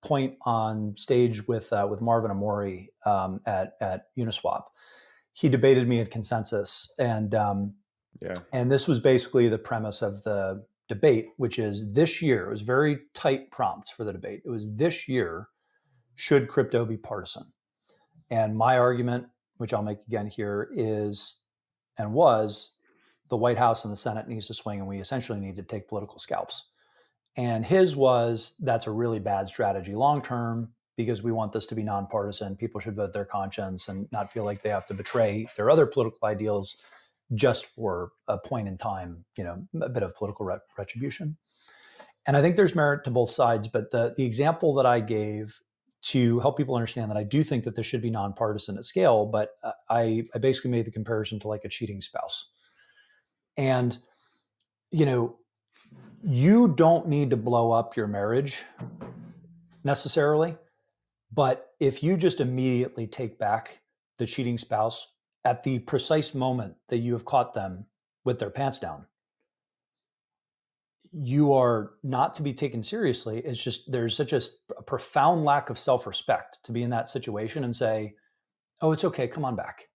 point on stage with Marvin Amori at Uniswap. He debated me at Consensus, and this was basically the premise of the debate, which is this year. It was very tight prompt for the debate. It was this year, should crypto be partisan? And my argument, which I'll make again here, is and was the White House and the Senate needs to swing, and we essentially need to take political scalps. And his was, that's a really bad strategy long term, because we want this to be nonpartisan. People should vote their conscience and not feel like they have to betray their other political ideals just for a point in time, a bit of political retribution. And I think there's merit to both sides. But the example that I gave to help people understand that I do think that this should be nonpartisan at scale, but I basically made the comparison to like a cheating spouse. And, you don't need to blow up your marriage necessarily, but if you just immediately take back the cheating spouse at the precise moment that you have caught them with their pants down, you are not to be taken seriously. It's just, there's such a profound lack of self-respect to be in that situation and say, oh, it's okay, come on back,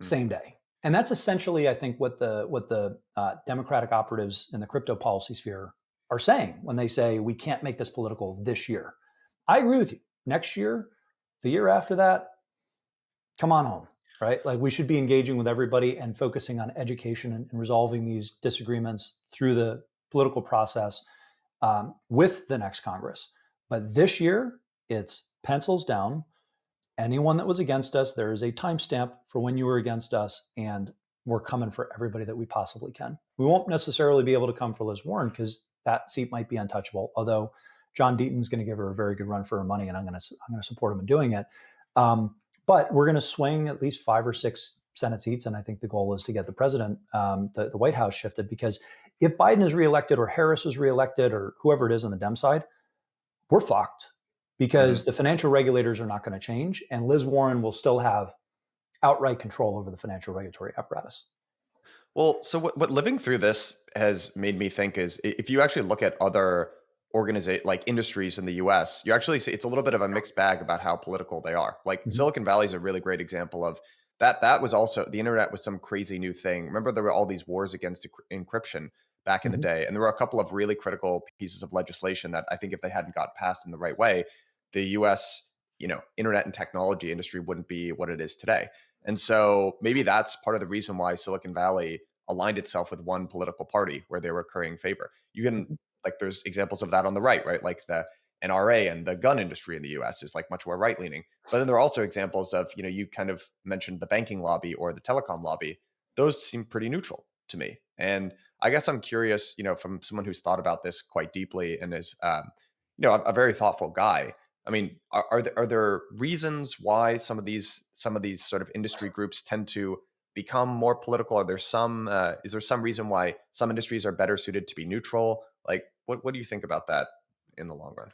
same day. And that's essentially, I think, what the Democratic operatives in the crypto policy sphere are saying when they say we can't make this political this year. I agree with you. Next year, the year after that, come on home, right? Like, we should be engaging with everybody and focusing on education and resolving these disagreements through the political process with the next Congress. But this year, it's pencils down. Anyone that was against us, there is a timestamp for when you were against us, and we're coming for everybody that we possibly can. We won't necessarily be able to come for Liz Warren because that seat might be untouchable, although John Deaton's going to give her a very good run for her money, and I'm going to support him in doing it. But we're going to swing at least 5 or 6 Senate seats, and I think the goal is to get the president, the White House shifted, because if Biden is reelected or Harris is reelected or whoever it is on the Dem side, we're fucked. Because the financial regulators are not going to change, and Liz Warren will still have outright control over the financial regulatory apparatus. Well, so what living through this has made me think is, if you actually look at other like industries in the US, you actually see it's a little bit of a mixed bag about how political they are. Like Silicon Valley is a really great example of that. That was also, the internet was some crazy new thing. Remember, there were all these wars against encryption back in the day. And there were a couple of really critical pieces of legislation that I think if they hadn't got passed in the right way, the US, internet and technology industry wouldn't be what it is today. And so maybe that's part of the reason why Silicon Valley aligned itself with one political party where they were currying favor. You can, like, there's examples of that on the right, right? Like the NRA and the gun industry in the US is like much more right leaning. But then there are also examples of, you kind of mentioned the banking lobby or the telecom lobby. Those seem pretty neutral to me. And I guess I'm curious, from someone who's thought about this quite deeply and is, a very thoughtful guy. I mean, are there reasons why some of these sort of industry groups tend to become more political? Are there some is there some reason why some industries are better suited to be neutral? Like, what do you think about that in the long run?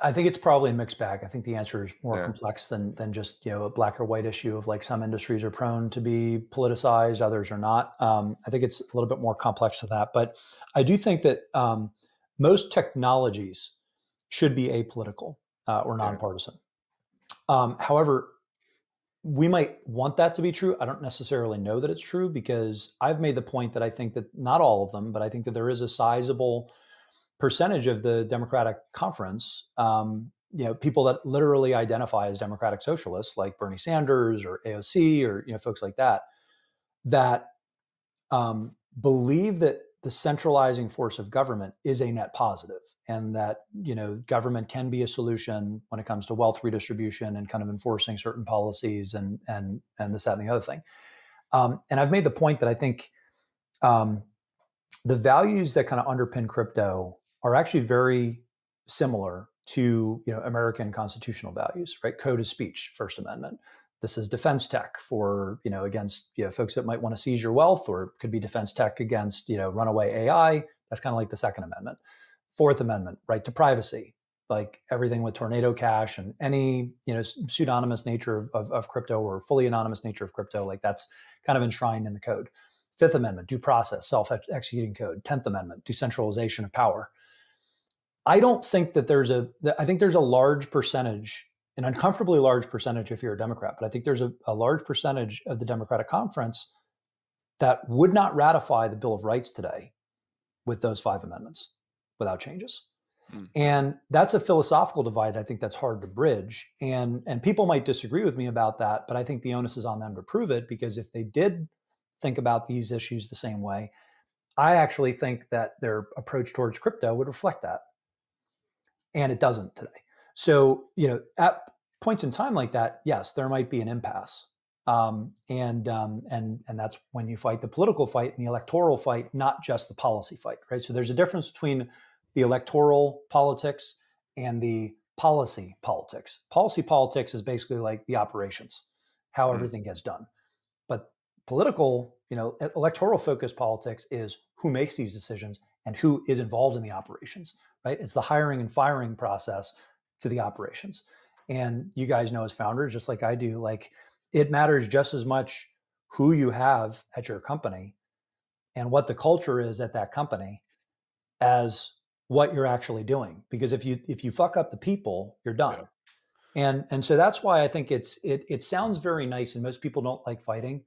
I think it's probably a mixed bag. I think the answer is more Yeah. complex than just a black or white issue of like some industries are prone to be politicized, others are not. I think it's a little bit more complex than that. But I do think that most technologies should be apolitical or Yeah. nonpartisan. However, we might want that to be true. I don't necessarily know that it's true, because I've made the point that I think that not all of them, but I think that there is a sizable percentage of the Democratic conference, people that literally identify as democratic socialists, like Bernie Sanders or AOC or folks like that, that believe that the centralizing force of government is a net positive, and that government can be a solution when it comes to wealth redistribution and kind of enforcing certain policies and this, that, and the other thing. And I've made the point that I think the values that kind of underpin crypto are actually very similar to American constitutional values, right? Code of speech, First Amendment. This is defense tech for against folks that might want to seize your wealth, or it could be defense tech against runaway AI. That's kind of like the Second Amendment. Fourth Amendment, right to privacy, like everything with Tornado Cash and any pseudonymous nature of crypto or fully anonymous nature of crypto, like that's kind of enshrined in the code. Fifth Amendment, due process, self-executing code. 10th Amendment, decentralization of power. I don't think that I think there's a large percentage, an uncomfortably large percentage if you're a Democrat, but I think there's a large percentage of the Democratic conference that would not ratify the Bill of Rights today with those 5 amendments without changes. And that's a philosophical divide. I think that's hard to bridge. And people might disagree with me about that, but I think the onus is on them to prove it, because if they did think about these issues the same way, I actually think that their approach towards crypto would reflect that. And it doesn't today. So, at points in time like that, yes, there might be an impasse. And that's when you fight the political fight and the electoral fight, not just the policy fight, right? So there's a difference between the electoral politics and the policy politics. Policy politics is basically like the operations, how everything gets done. But political, electoral focused politics is who makes these decisions and who is involved in the operations, right? It's the hiring and firing process to the operations. And you guys know, as founders, just like I do, like it matters just as much who you have at your company and what the culture is at that company as what you're actually doing. Because if you fuck up the people, you're done. Yeah. And so that's why I think it sounds very nice, and most people don't like fighting.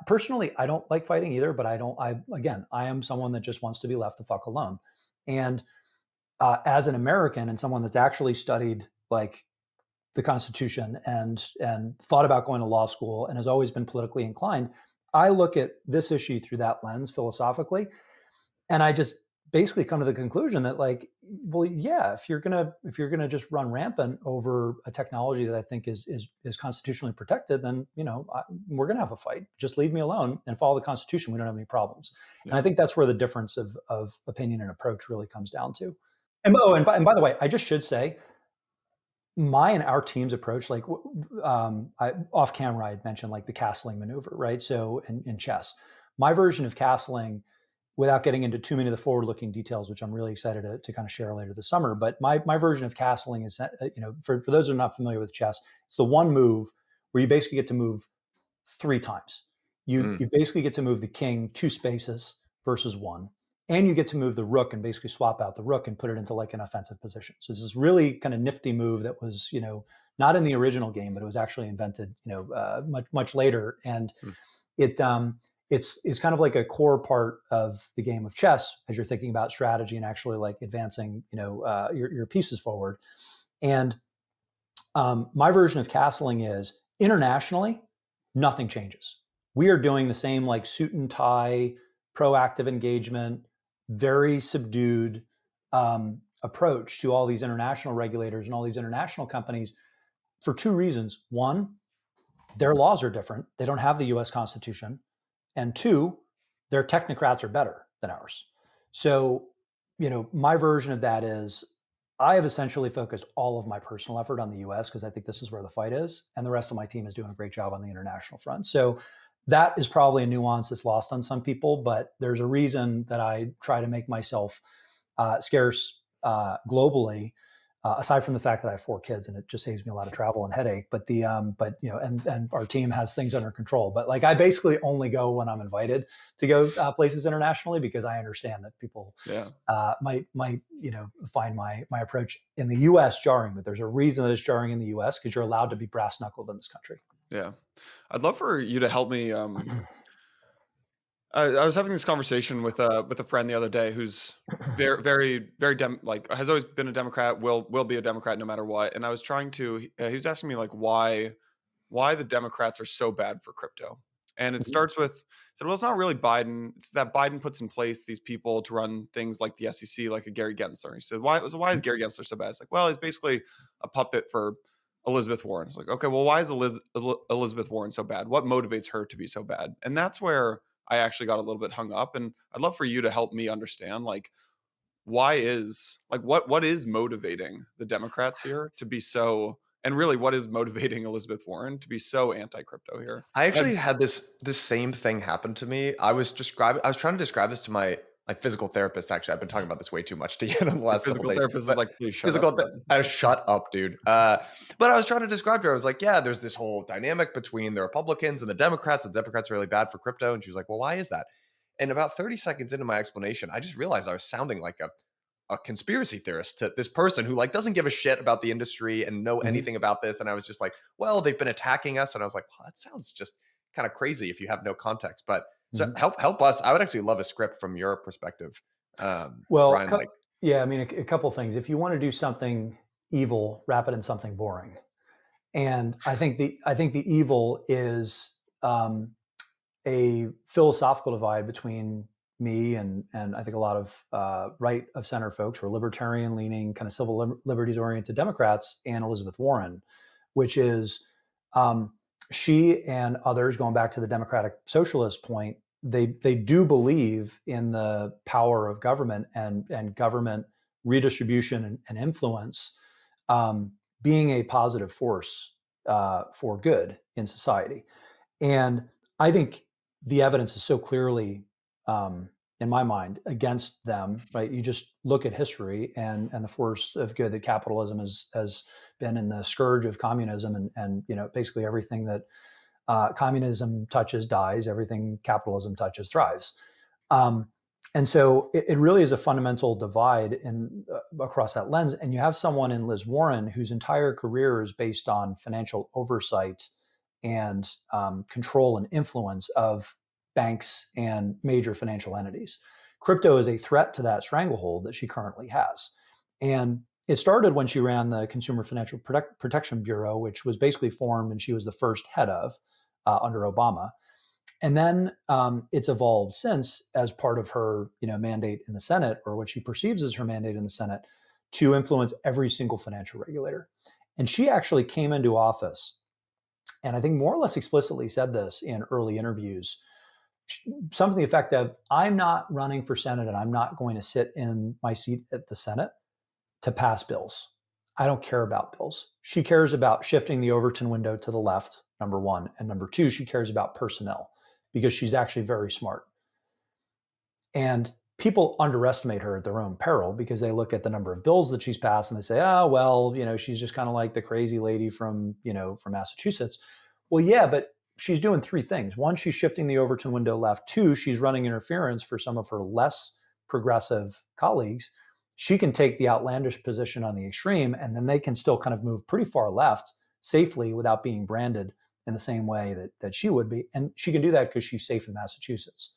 Personally, I don't like fighting either, but I am someone that just wants to be left the fuck alone. And as an American and someone that's actually studied like the Constitution and thought about going to law school and has always been politically inclined, I look at this issue through that lens philosophically, and I just basically come to the conclusion that, like, well, yeah, if you're gonna just run rampant over a technology that I think is constitutionally protected, then we're gonna have a fight. Just leave me alone and follow the Constitution. We don't have any problems. Yeah. And I think that's where the difference of opinion and approach really comes down to. And by the way, I just should say, my and our team's approach, like off camera, I had mentioned like the castling maneuver, right? So in chess, my version of castling, without getting into too many of the forward-looking details, which I'm really excited to kind of share later this summer. But my version of castling is, for those who are not familiar with chess, it's the one move where you basically get to move 3 times. You basically get to move the king 2 spaces versus 1. And you get to move the rook and basically swap out the rook and put it into like an offensive position. So it's this really kind of nifty move that was, not in the original game, but it was actually invented, much later. And it's kind of like a core part of the game of chess as you're thinking about strategy and actually like advancing, your pieces forward. And my version of castling is internationally, nothing changes. We are doing the same like suit and tie, proactive engagement, very subdued approach to all these international regulators and all these international companies for two reasons. One, their laws are different. They don't have the US Constitution. And two, their technocrats are better than ours. So, my version of that is I have essentially focused all of my personal effort on the US because I think this is where the fight is. And the rest of my team is doing a great job on the international front. So that is probably a nuance that's lost on some people, but there's a reason that I try to make myself scarce globally. Aside from the fact that I have 4 kids and it just saves me a lot of travel and headache, and our team has things under control. But like I basically only go when I'm invited to go places internationally because I understand that people might find my approach in the U.S. jarring. But there's a reason that it's jarring in the U.S. because you're allowed to be brass knuckled in this country. Yeah, I'd love for you to help me. I was having this conversation with a friend the other day who's very, very, very has always been a Democrat, will be a Democrat no matter what. And I was trying to, he was asking me like why the Democrats are so bad for crypto. And it starts with, said, well, it's not really Biden. It's that Biden puts in place these people to run things like the SEC, like a Gary Gensler. He said, why is Gary Gensler so bad? It's like, well, he's basically a puppet for Elizabeth Warren. It's like, okay, well, why is Elizabeth Warren so bad? What motivates her to be so bad? And that's where I actually got a little bit hung up, and I'd love for you to help me understand, like, what is motivating the Democrats here to be so, and really what is motivating Elizabeth Warren to be so anti-crypto here? I actually had this same thing happen to me. I was trying to describe this to my physical therapist. Actually, I've been talking about this way too much to you in the last couple Physical days. therapist is like, please shut Physical, up. shut up, dude. But I was trying to describe to her. I was like, yeah, there's this whole dynamic between the Republicans and the Democrats. The Democrats are really bad for crypto, and she was like, well, why is that? And about 30 seconds into my explanation, I just realized I was sounding like a conspiracy theorist to this person who like doesn't give a shit about the industry and know anything about this. And I was just like, well, they've been attacking us. And I was like, well, that sounds just kind of crazy if you have no context. But so help us. I would actually love a script from your perspective. Ryan, I mean, a couple things. If you want to do something evil, wrap it in something boring. And I think the evil is a philosophical divide between me and I think a lot of right of center folks who are libertarian leaning, kind of civil liberties oriented Democrats, and Elizabeth Warren, which is she and others, going back to the democratic socialist point, they do believe in the power of government and government redistribution and influence being a positive force for good in society. And I think the evidence is so clearly, in my mind, against them. Right? You just look at history and the force of good that capitalism has been, in the scourge of communism, and basically everything that communism touches dies, everything capitalism touches thrives. And so it really is a fundamental divide across that lens. And you have someone in Liz Warren whose entire career is based on financial oversight and control and influence of banks and major financial entities. Crypto is a threat to that stranglehold that she currently has. And it started when she ran the Consumer Financial Protection Bureau, which was basically formed and she was the first head of under Obama. And then it's evolved since as part of her mandate in the Senate, or what she perceives as her mandate in the Senate, to influence every single financial regulator. And she actually came into office, and I think more or less explicitly said this in early interviews, something to the effect of, I'm not running for Senate and I'm not going to sit in my seat at the Senate to pass bills. I don't care about bills. She cares about shifting the Overton window to the left, number one. And number two, she cares about personnel because she's actually very smart. And people underestimate her at their own peril because they look at the number of bills that she's passed and they say, oh, well, she's just kind of like the crazy lady from Massachusetts. Well, yeah, but she's doing 3 things. One, she's shifting the Overton window left. 2, she's running interference for some of her less progressive colleagues. She can take the outlandish position on the extreme, and then they can still kind of move pretty far left safely without being branded in the same way that she would be. And she can do that because she's safe in Massachusetts.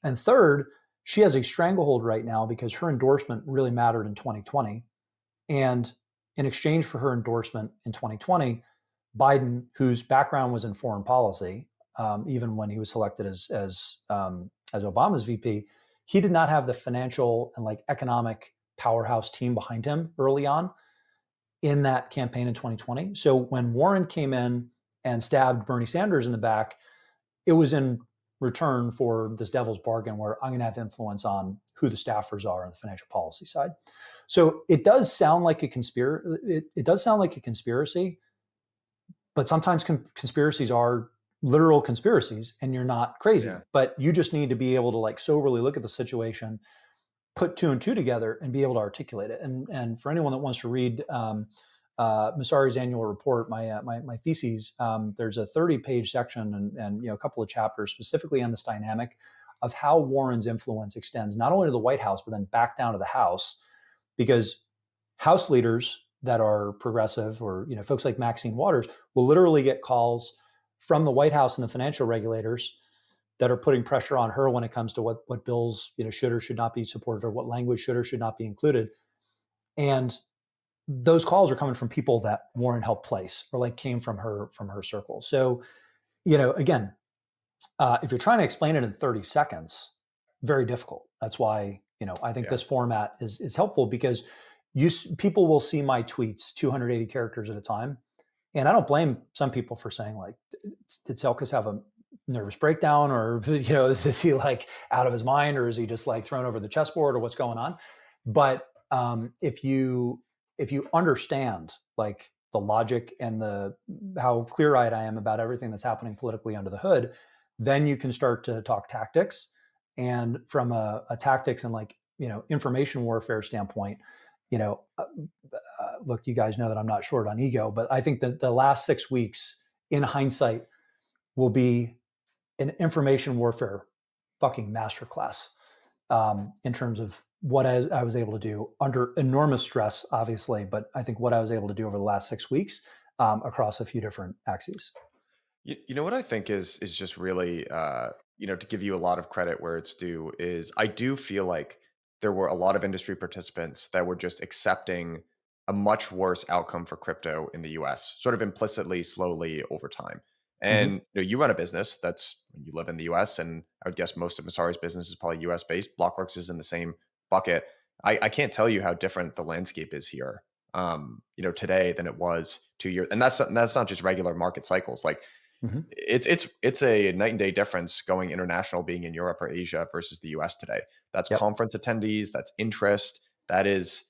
And third, she has a stranglehold right now because her endorsement really mattered in 2020. And in exchange for her endorsement in 2020, Biden, whose background was in foreign policy, even when he was selected as Obama's VP, he did not have the financial and like economic powerhouse team behind him early on in that campaign in 2020. So when Warren came in and stabbed Bernie Sanders in the back, it was in return for this devil's bargain where I'm going to have influence on who the staffers are on the financial policy side. So it does sound like a conspiracy. It does sound like a conspiracy, but sometimes conspiracies are literal conspiracies and you're not crazy. Yeah. But you just need to be able to like soberly look at the situation, put two and two together and be able to articulate it. And for anyone that wants to read Messari's annual report, my theses, there's a 30-page section and a couple of chapters specifically on this dynamic of how Warren's influence extends not only to the White House, but then back down to the House, because House leaders that are progressive or folks like Maxine Waters will literally get calls from the White House and the financial regulators that are putting pressure on her when it comes to what bills should or should not be supported or what language should or should not be included. And those calls are coming from people that Warren helped place or like came from her circle. So, again, if you're trying to explain it in 30 seconds, very difficult. That's why, I think this format is helpful because people will see my tweets 280 characters at a time. And I don't blame some people for saying like, did Selkis have a nervous breakdown or, is he like out of his mind or is he just like thrown over the chessboard or what's going on? But if you understand like the logic and how clear-eyed I am about everything that's happening politically under the hood, then you can start to talk tactics. And from a tactics and like, information warfare standpoint, look, you guys know that I'm not short on ego, but I think that the last 6 weeks in hindsight will be an information warfare fucking masterclass in terms of what I was able to do under enormous stress, obviously, but I think what I was able to do over the last 6 weeks across a few different axes. You know what I think is just really, to give you a lot of credit where it's due is I do feel like there were a lot of industry participants that were just accepting a much worse outcome for crypto in the US, sort of implicitly, slowly over time. And you run a business you live in the US, and I would guess most of Messari's business is probably US based. Blockworks is in the same bucket. I can't tell you how different the landscape is here, today than it was 2 years. And that's not just regular market cycles. Like it's a night and day difference going international, being in Europe or Asia versus the US today. That's conference attendees, that's interest, that is,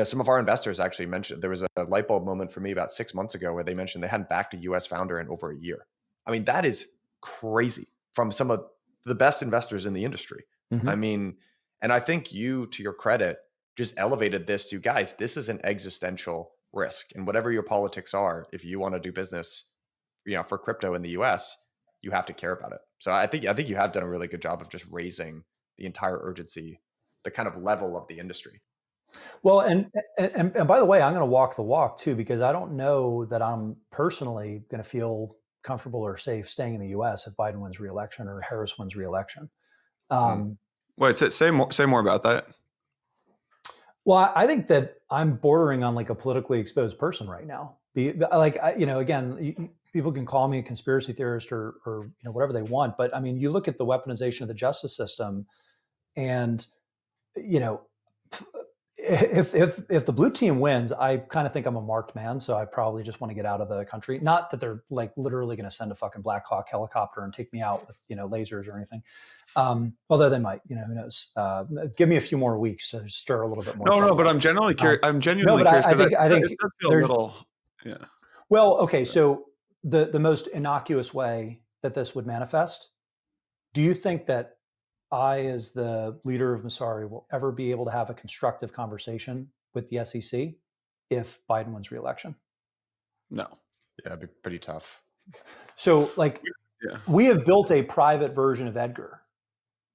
some of our investors actually mentioned there was a light bulb moment for me about 6 months ago where they mentioned they hadn't backed a US founder in over a year. I mean, that is crazy from some of the best investors in the industry. I mean, and I think to your credit, just elevated this to, guys, this is an existential risk. And whatever your politics are, if you want to do business, for crypto in the US, you have to care about it. So I think you have done a really good job of just raising the entire urgency, the kind of level of the industry. Well, and by the way, I'm going to walk the walk too, because I don't know that I'm personally going to feel comfortable or safe staying in the US if Biden wins re-election or Harris wins re-election. Wait, say more about that. Well, I think that I'm bordering on like a politically exposed person right now. Again, people can call me a conspiracy theorist or whatever they want, but I mean, you look at the weaponization of the justice system, and if the blue team wins, I kind of think I'm a marked man, so I probably just want to get out of the country. Not that they're like literally going to send a fucking Black Hawk helicopter and take me out with lasers or anything. Although they might, who knows? Give me a few more weeks to stir a little bit more. No, but I'm genuinely curious. I'm genuinely curious. I think it does feel a little, yeah. Well, okay. So the most innocuous way that this would manifest, do you think that I, as the leader of Messari, will ever be able to have a constructive conversation with the SEC if Biden wins re-election? No. Yeah, it'd be pretty tough. So we have built a private version of Edgar.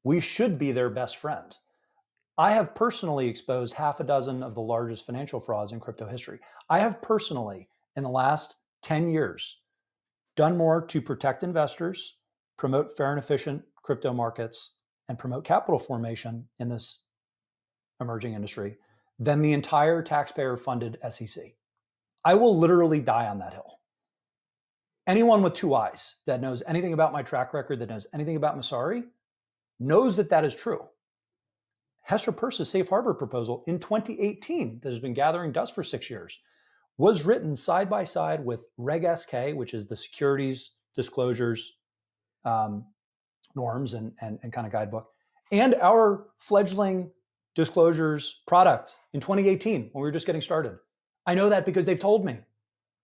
We should be their best friend. I have personally exposed half a dozen of the largest financial frauds in crypto history. I have personally, in the last 10 years, done more to protect investors, promote fair and efficient crypto markets, and promote capital formation in this emerging industry than the entire taxpayer-funded SEC. I will literally die on that hill. Anyone with two eyes that knows anything about my track record, that knows anything about Messari, knows that that is true. Hester Peirce's safe harbor proposal in 2018 that has been gathering dust for 6 years was written side by side with Reg SK, which is the securities disclosures norms and kind of guidebook, and our fledgling disclosures product in 2018 when we were just getting started. I know that because they've told me,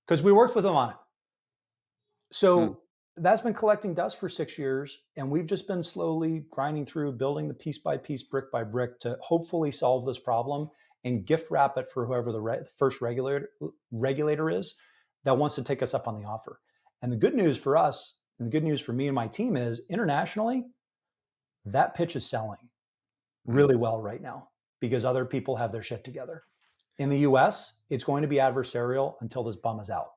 because we worked with them on it. So that's been collecting dust for 6 years, and we've just been slowly grinding through, building the piece by piece, brick by brick, to hopefully solve this problem and gift wrap it for whoever the first regulator is that wants to take us up on the offer. And the good news for us, and the good news for me and my team, is internationally, that pitch is selling really well right now because other people have their shit together. In the US, it's going to be adversarial until this bum is out.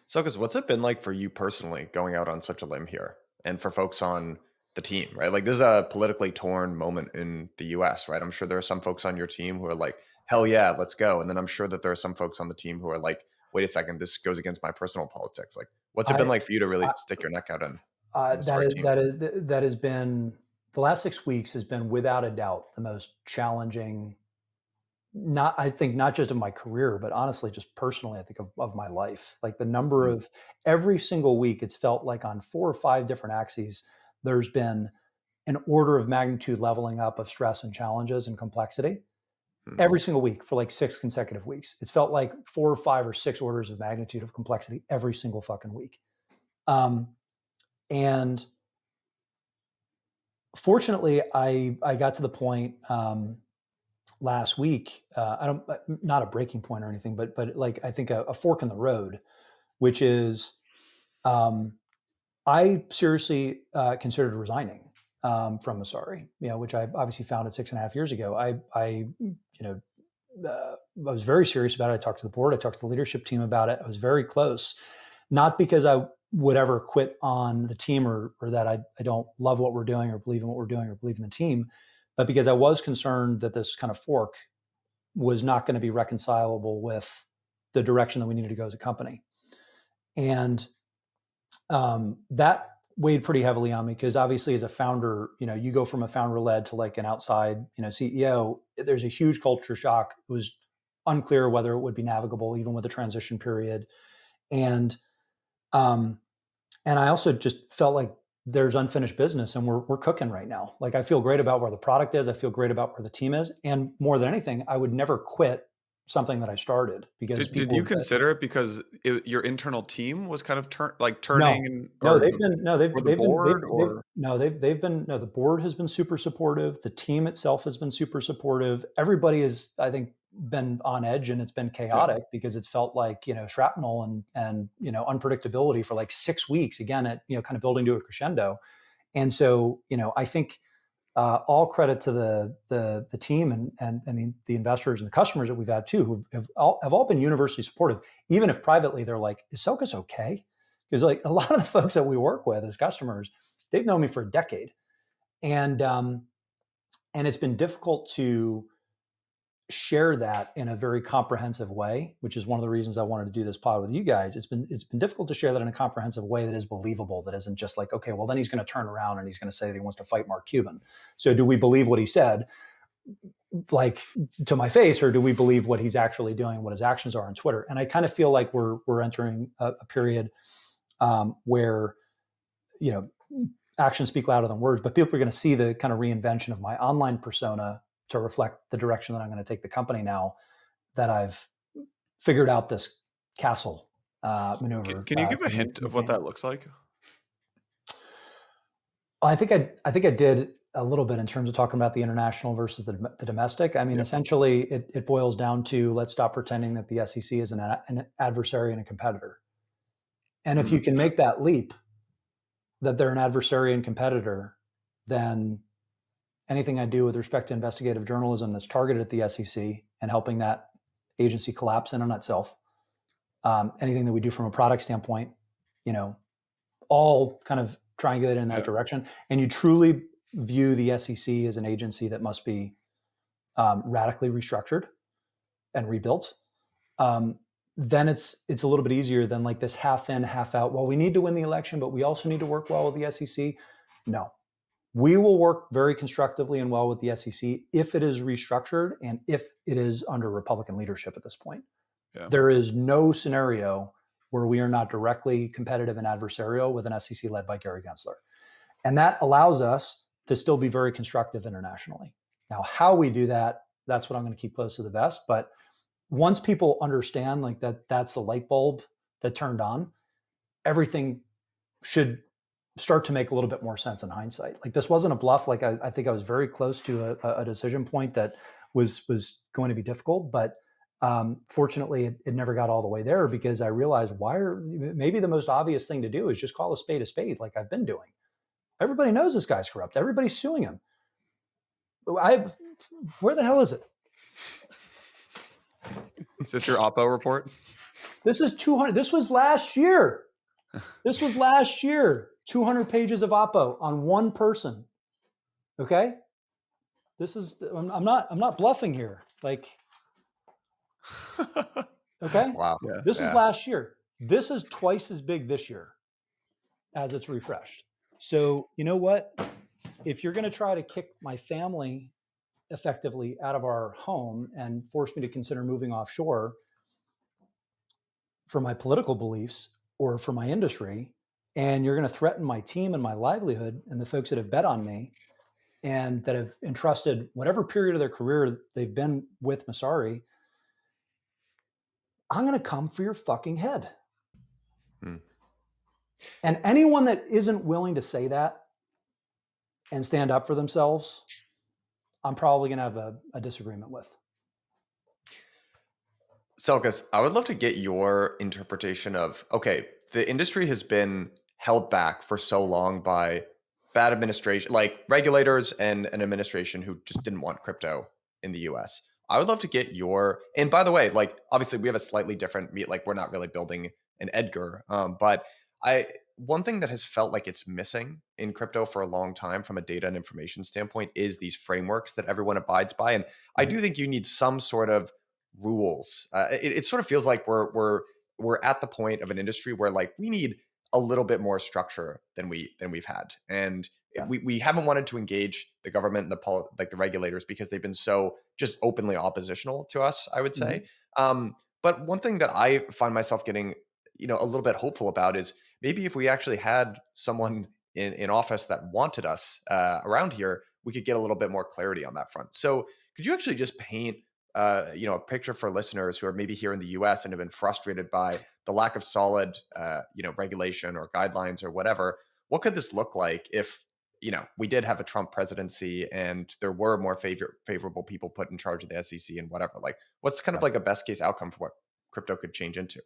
Selkis, what's it been like for you personally going out on such a limb here, and for folks on the team, right? Like, this is a politically torn moment in the US, right? I'm sure there are some folks on your team who are like, hell yeah, let's go. And then I'm sure that there are some folks on the team who are like, wait a second, this goes against my personal politics. Like, what's it been like for you to really stick your neck out in that has been, the last 6 weeks has been without a doubt the most challenging, I think not just of my career, but honestly, just personally, I think of my life. Like, the number of, every single week, it's felt like on 4 or 5 different axes, there's been an order of magnitude leveling up of stress and challenges and complexity every single week for like 6 consecutive weeks. It's felt like 4 or 5 or 6 orders of magnitude of complexity every single fucking week. And fortunately, I got to the point last week, not a breaking point or anything, but like, I think a fork in the road, which is, I seriously considered resigning from Messari, which I obviously founded 6.5 years ago. I was very serious about it. I talked to the board. I talked to the leadership team about it. I was very close, not because I would ever quit on the team or that I don't love what we're doing or believe in what we're doing or believe in the team, but because I was concerned that this kind of fork was not going to be reconcilable with the direction that we needed to go as a company. And that weighed pretty heavily on me, because obviously as a founder, you go from a founder-led to like an outside, CEO. There's a huge culture shock. It was unclear whether it would be navigable, even with the transition period. And I also just felt like there's unfinished business, and we're cooking right now. Like, I feel great about where the product is. I feel great about where the team is. And more than anything, I would never quit something that I started, because did you consider it because your internal team was kind of turning? The board has been super supportive. The team itself has been super supportive. Everybody has, I think, been on edge, and it's been chaotic because it's felt like, shrapnel and unpredictability for like 6 weeks, again, at, kind of building to a crescendo. And so, I think all credit to the team and the investors and the customers that we've had too, who have all been universally supportive, even if privately they're like, is Selkis okay? Because like a lot of the folks that we work with as customers, they've known me for a decade. And it's been difficult to share that in a very comprehensive way, which is one of the reasons I wanted to do this pod with you guys. It's been difficult to share that in a comprehensive way that is believable, that isn't just like, okay, well, then he's going to turn around and he's going to say that he wants to fight Mark Cuban. So do we believe what he said, like, to my face, or do we believe what he's actually doing, what his actions are on Twitter? And I kind of feel like we're entering a period where, actions speak louder than words, but people are going to see the kind of reinvention of my online persona to reflect the direction that I'm going to take the company now that I've figured out this castle maneuver. Can you give a hint of what that looks like? I think I did a little bit in terms of talking about the international versus the domestic. I mean, essentially, it boils down to, let's stop pretending that the SEC is an adversary and a competitor. And if you can make that leap, that they're an adversary and competitor, then anything I do with respect to investigative journalism that's targeted at the SEC and helping that agency collapse in on itself, anything that we do from a product standpoint, all kind of triangulate in that direction. And you truly view the SEC as an agency that must be radically restructured and rebuilt, then it's a little bit easier than like this half in, half out. Well, we need to win the election, but we also need to work well with the SEC. No, we will work very constructively and well with the SEC if it is restructured and if it is under Republican leadership at this point. Yeah. There is no scenario where we are not directly competitive and adversarial with an SEC led by Gary Gensler. And that allows us to still be very constructive internationally. Now, how we do that, that's what I'm going to keep close to the vest. But once people understand like that's the light bulb that turned on, everything should start to make a little bit more sense in hindsight. Like this wasn't a bluff. Like I think I was very close to a decision point that was going to be difficult, but fortunately it never got all the way there because I realized maybe the most obvious thing to do is just call a spade like I've been doing. Everybody knows this guy's corrupt. Everybody's suing him. Where the hell is it? Is this your Oppo report? This is 200. This was last year. 200 pages of Oppo on one person. Okay. I'm not bluffing here. Like, okay. Wow. Yeah. This is last year. This is twice as big this year as it's refreshed. So you know what? If you're going to try to kick my family effectively out of our home and force me to consider moving offshore for my political beliefs or for my industry, and you're going to threaten my team and my livelihood and the folks that have bet on me and that have entrusted whatever period of their career they've been with Messari, I'm going to come for your fucking head. And anyone that isn't willing to say that and stand up for themselves, I'm probably going to have a disagreement with. Selkis, I would love to get your interpretation of, okay, the industry has been held back for so long by bad administration, like regulators and an administration who just didn't want crypto in the US. I would love to get and by the way, like obviously we have a slightly different like we're not really building an Edgar, but one thing that has felt like it's missing in crypto for a long time from a data and information standpoint is these frameworks that everyone abides by. And I do think you need some sort of rules. It sort of feels like we're at the point of an industry where like we need a little bit more structure than we've had. And we haven't wanted to engage the government and the regulators because they've been so just openly oppositional to us, I would say. But one thing that I find myself getting a little bit hopeful about is maybe if we actually had someone in office that wanted us around here, we could get a little bit more clarity on that front. So could you actually just paint a picture for listeners who are maybe here in the US and have been frustrated by the lack of solid regulation or guidelines or whatever? What could this look like if we did have a Trump presidency and there were more favorable people put in charge of the SEC and whatever? Like, what's kind of like a best case outcome for what crypto could change into?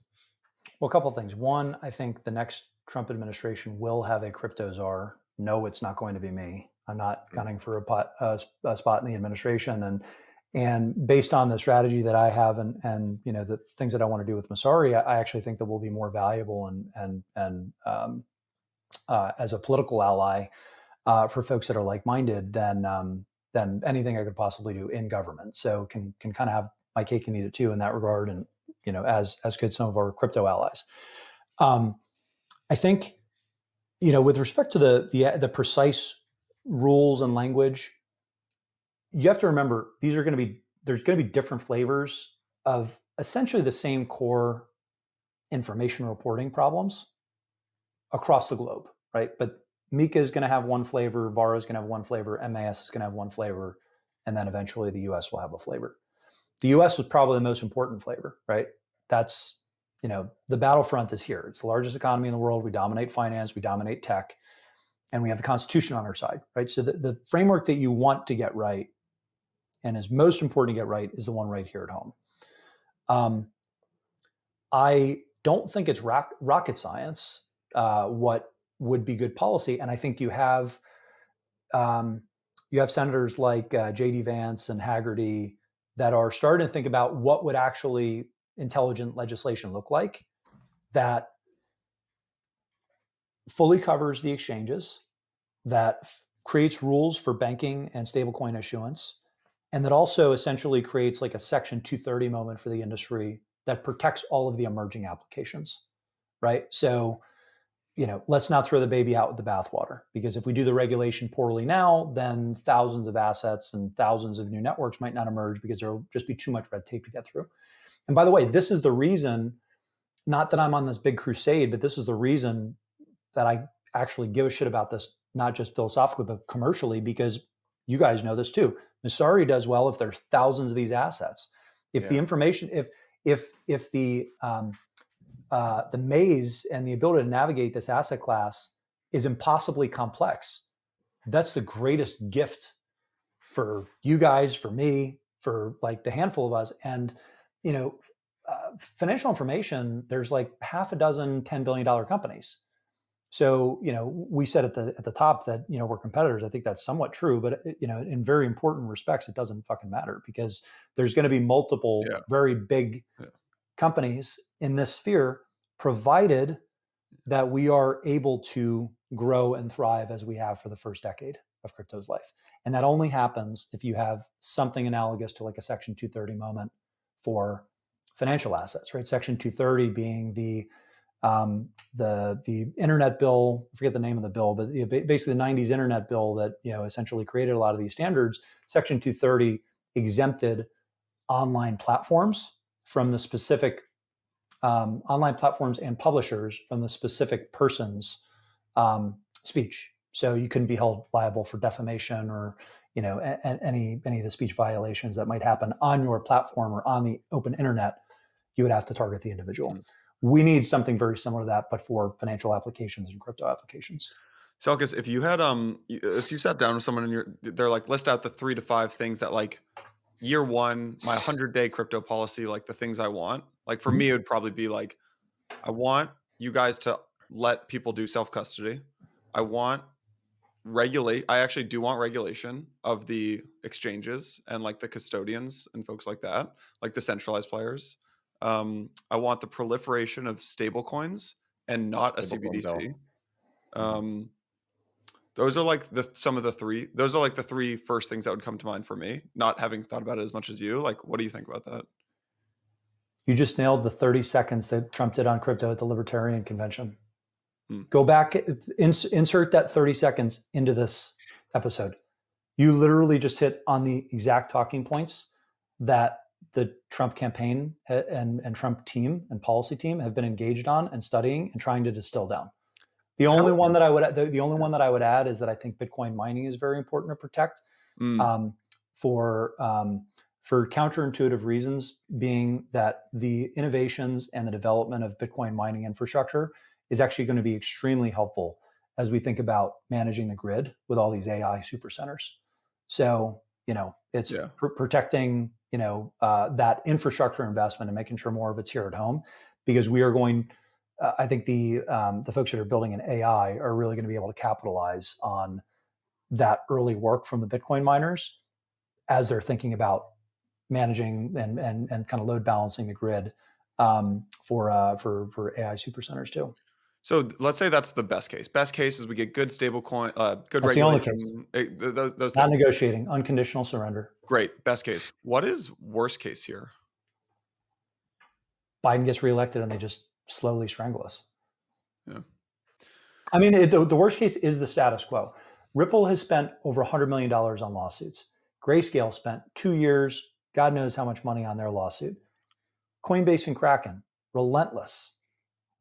Well, a couple of things. One, I think the next Trump administration will have a crypto czar. No, it's not going to be me. I'm not gunning for a spot in the administration. And based on the strategy that I have and the things that I want to do with Messari, I actually think that we'll be more valuable and as a political ally for folks that are like-minded than anything I could possibly do in government. So can kind of have my cake and eat it too in that regard. And as could some of our crypto allies. I think, with respect to the precise rules and language, you have to remember there's going to be different flavors of essentially the same core information reporting problems across the globe, right? But Mika is going to have one flavor, VARA is going to have one flavor, MAS is going to have one flavor, and then eventually the US will have a flavor. The US was probably the most important flavor, right? That's, the battlefront is here. It's the largest economy in the world. We dominate finance, we dominate tech, and we have the Constitution on our side, right? So the framework that you want to get right and is most important to get right is the one right here at home. I don't think it's rocket science, what would be good policy. And I think you have senators like J.D. Vance and Haggerty that are starting to think about what would actually intelligent legislation look like that fully covers the exchanges, that creates rules for banking and stablecoin issuance, and that also essentially creates like a Section 230 moment for the industry that protects all of the emerging applications, right? So, let's not throw the baby out with the bathwater, because if we do the regulation poorly now, then thousands of assets and thousands of new networks might not emerge because there'll just be too much red tape to get through. And by the way, this is the reason, not that I'm on this big crusade, but this is the reason that I actually give a shit about this, not just philosophically, but commercially, because you guys know this too. Messari does well if there's thousands of these assets. If the information, if the maze and the ability to navigate this asset class is impossibly complex, that's the greatest gift for you guys, for me, for like the handful of us. And, financial information, there's like half a dozen $10 billion companies. So, we said at the top that, we're competitors. I think that's somewhat true, but in very important respects, it doesn't fucking matter, because there's going to be multiple very big companies in this sphere, provided that we are able to grow and thrive as we have for the first decade of crypto's life. And that only happens if you have something analogous to like a Section 230 moment for financial assets, right? Section 230 being the internet bill. I forget the name of the bill, but basically the 90s internet bill that essentially created a lot of these standards. Section 230 exempted online platforms from the specific online platforms and publishers from the specific person's speech. So you couldn't be held liable for defamation or any of the speech violations that might happen on your platform or on the open internet. You would have to target the individual. We need something very similar to that, but for financial applications and crypto applications. Selkis, if you had if you sat down with someone and they're like, list out the 3 to 5 things that, like, year one, my 100-day crypto policy, like the things I want. Like for me, it would probably be like, I want you guys to let people do self-custody. I actually do want regulation of the exchanges and like the custodians and folks like that, like the centralized players. I want the proliferation of stable coins and not a CBDC. Those are like some of the three. Those are like the 3 first things that would come to mind for me, not having thought about it as much as you. Like, what do you think about that? You just nailed the 30 seconds that Trump did on crypto at the Libertarian Convention. Go back, insert that 30 seconds into this episode. You literally just hit on the exact talking points that the Trump campaign and Trump team and policy team have been engaged on and studying and trying to distill down. The only one that I would add is that I think Bitcoin mining is very important to protect for counterintuitive reasons, being that the innovations and the development of Bitcoin mining infrastructure is actually going to be extremely helpful as we think about managing the grid with all these AI supercenters. So, it's protecting, that infrastructure investment and making sure more of it's here at home, because we are going, I think the folks that are building an AI are really going to be able to capitalize on that early work from the Bitcoin miners as they're thinking about managing and kind of load balancing the grid for AI supercenters too. So let's say that's the best case. Best case is we get good stable coin, good that's regulation. The only case. Those not things. Negotiating, unconditional surrender. Great, best case. What is worst case here? Biden gets reelected and they just slowly strangle us. Yeah. I mean, the worst case is the status quo. Ripple has spent over $100 million on lawsuits. Grayscale spent 2 years, God knows how much money on their lawsuit. Coinbase and Kraken, relentless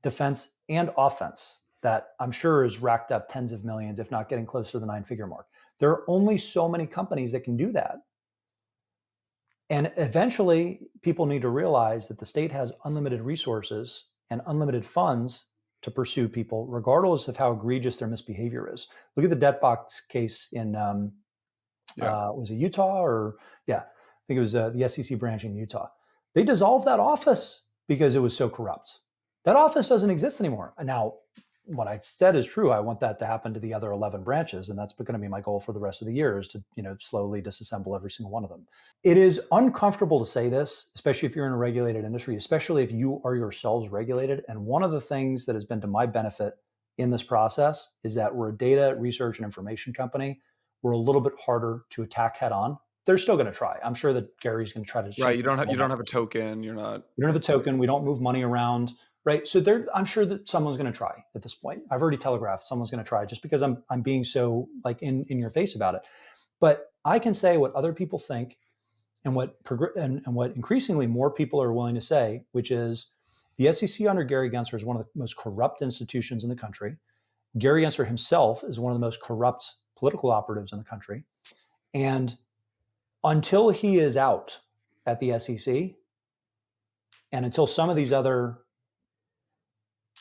defense and offense that I'm sure has racked up tens of millions, if not getting close to the 9-figure mark. There are only so many companies that can do that. And eventually, people need to realize that the state has unlimited resources and unlimited funds to pursue people, regardless of how egregious their misbehavior is. Look at the debt box case in, was it Utah or, I think it was the SEC branch in Utah. They dissolved that office because it was so corrupt. That office doesn't exist anymore. Now, what I said is true. I want that to happen to the other 11 branches. And that's going to be my goal for the rest of the year, is to, slowly disassemble every single one of them. It is uncomfortable to say this, especially if you're in a regulated industry, especially if you are yourselves regulated. And one of the things that has been to my benefit in this process is that we're a data research and information company. We're a little bit harder to attack head on they're still going to try. I'm sure that Gary's going to try to. Right. You don't have a token. You're not. You don't have a token. We don't move money around. Right. So I'm sure that someone's going to try at this point. I've already telegraphed someone's going to try just because I'm being so like in your face about it. But I can say what other people think and what increasingly more people are willing to say, which is the SEC under Gary Gensler is one of the most corrupt institutions in the country. Gary Gensler himself is one of the most corrupt political operatives in the country. And until he is out at the SEC, and until some of these other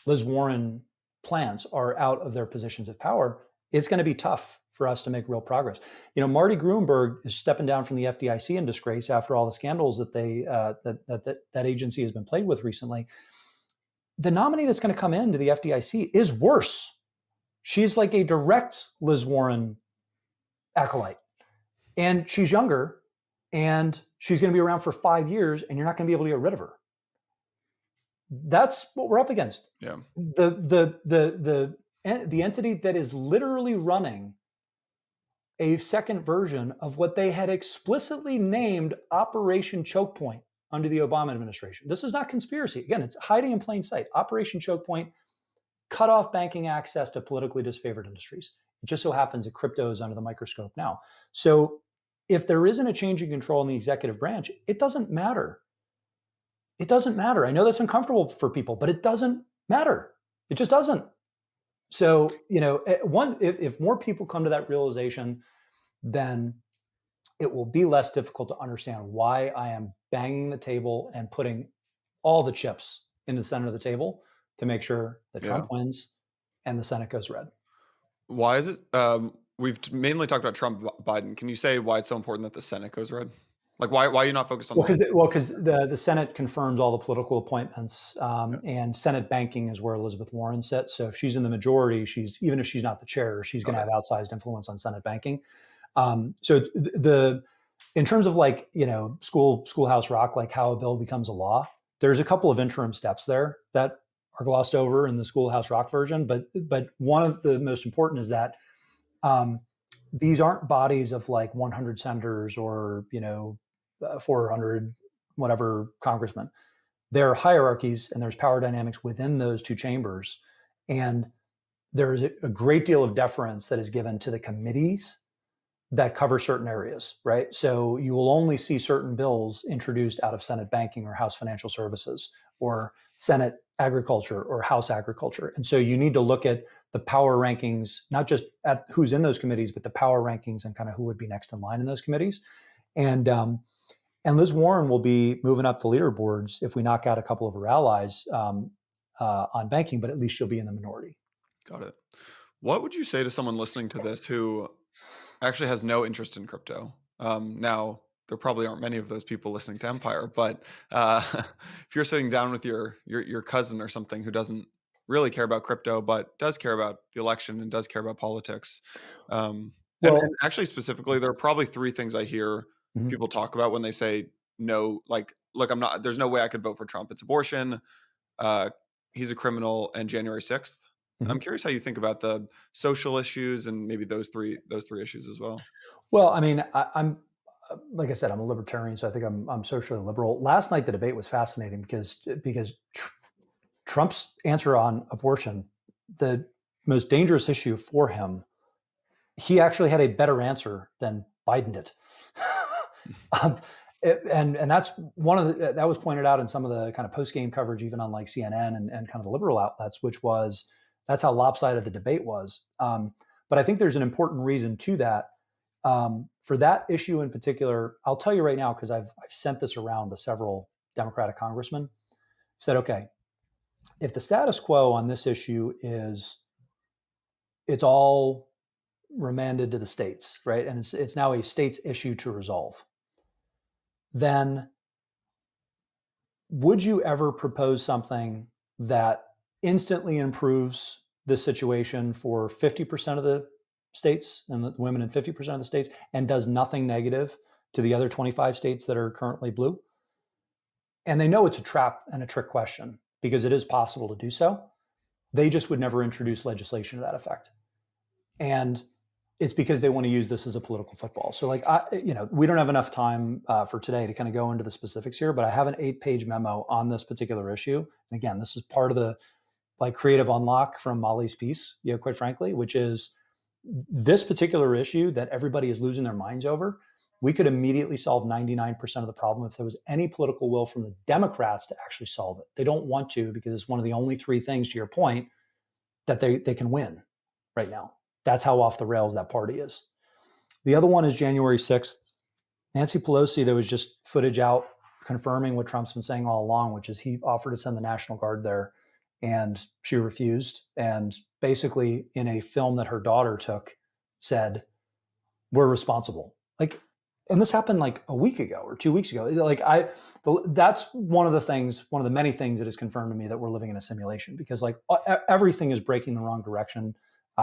Liz Warren plants are out of their positions of power, it's going to be tough for us to make real progress. Marty Gruenberg is stepping down from the FDIC in disgrace after all the scandals that that agency has been played with recently. The nominee that's going to come into the FDIC is worse. She's like a direct Liz Warren acolyte, and she's younger, and she's going to be around for 5 years, and you're not going to be able to get rid of her. That's what we're up against. Yeah. The entity that is literally running a second version of what they had explicitly named Operation Choke Point under the Obama administration. This is not conspiracy. Again, it's hiding in plain sight. Operation Choke Point cut off banking access to politically disfavored industries. It just so happens that crypto is under the microscope now. So if there isn't a change in control in the executive branch, it doesn't matter. It doesn't matter. I know that's uncomfortable for people, but it doesn't matter. It just doesn't. So, if more people come to that realization, then it will be less difficult to understand why I am banging the table and putting all the chips in the center of the table to make sure that Trump wins and the Senate goes red. Why is it? We've mainly talked about Trump, Biden. Can you say why it's so important that the Senate goes red? Like, why are you not focused on that? Because the Senate confirms all the political appointments, and Senate banking is where Elizabeth Warren sits. So if she's in the majority, even if she's not the chair, she's going to have outsized influence on Senate banking. So in terms of schoolhouse rock, like how a bill becomes a law, there's a couple of interim steps there that are glossed over in the schoolhouse rock version. But one of the most important is that these aren't bodies of like 100 senators or 400 whatever congressmen. There are hierarchies and there's power dynamics within those two chambers, and there's a great deal of deference that is given to the committees that cover certain areas, right? So you will only see certain bills introduced out of Senate banking or House financial services or Senate agriculture or House agriculture. And so you need to look at the power rankings, not just at who's in those committees, but the power rankings and kind of who would be next in line in those committees. And Liz Warren will be moving up the leaderboards if we knock out a couple of her allies on banking, but at least she'll be in the minority. Got it. What would you say to someone listening to this who actually has no interest in crypto? Now, there probably aren't many of those people listening to Empire, but if you're sitting down with your cousin or something who doesn't really care about crypto, but does care about the election and does care about politics, and actually specifically, there are probably three things I hear people talk about when they say no. Like, look, there's no way I could vote for Trump. It's abortion. He's a criminal, and January 6th. I'm curious how you think about the social issues and maybe those three issues as well. Well, I mean, I'm like I said, I'm a libertarian, so I think I'm socially liberal. Last night the debate was fascinating because Trump's answer on abortion, the most dangerous issue for him, he actually had a better answer than Biden did. And that's that was pointed out in some of the kind of post-game coverage, even on like CNN and kind of the liberal outlets, which was that's how lopsided the debate was. But I think there's an important reason to that. For that issue in particular, I'll tell you right now, because I've sent this around to several Democratic congressmen, said, okay, if the status quo on this issue is it's all remanded to the states, right? And it's now a state's issue to resolve, then would you ever propose something that instantly improves the situation for 50% of the states and the women in 50% of the states and does nothing negative to the other 25 states that are currently blue? And they know it's a trap and a trick question because it is possible to do so. They just would never introduce legislation to that effect. And it's because they want to use this as a political football. So like, we don't have enough time for today to kind of go into the specifics here, but I have an 8-page memo on this particular issue. And again, this is part of the like creative unlock from Molly's piece, quite frankly, which is this particular issue that everybody is losing their minds over. We could immediately solve 99% of the problem if there was any political will from the Democrats to actually solve it. They don't want to, because it's one of the only 3 things, to your point, that they can win right now. That's how off the rails that party is. The other one is January 6th. Nancy Pelosi, there was just footage out confirming what Trump's been saying all along, which is he offered to send the National Guard there and she refused. And basically in a film that her daughter took said, we're responsible. Like, and this happened like a week ago or 2 weeks ago. Like that's one of the many things that has confirmed to me that we're living in a simulation, because like everything is breaking the wrong direction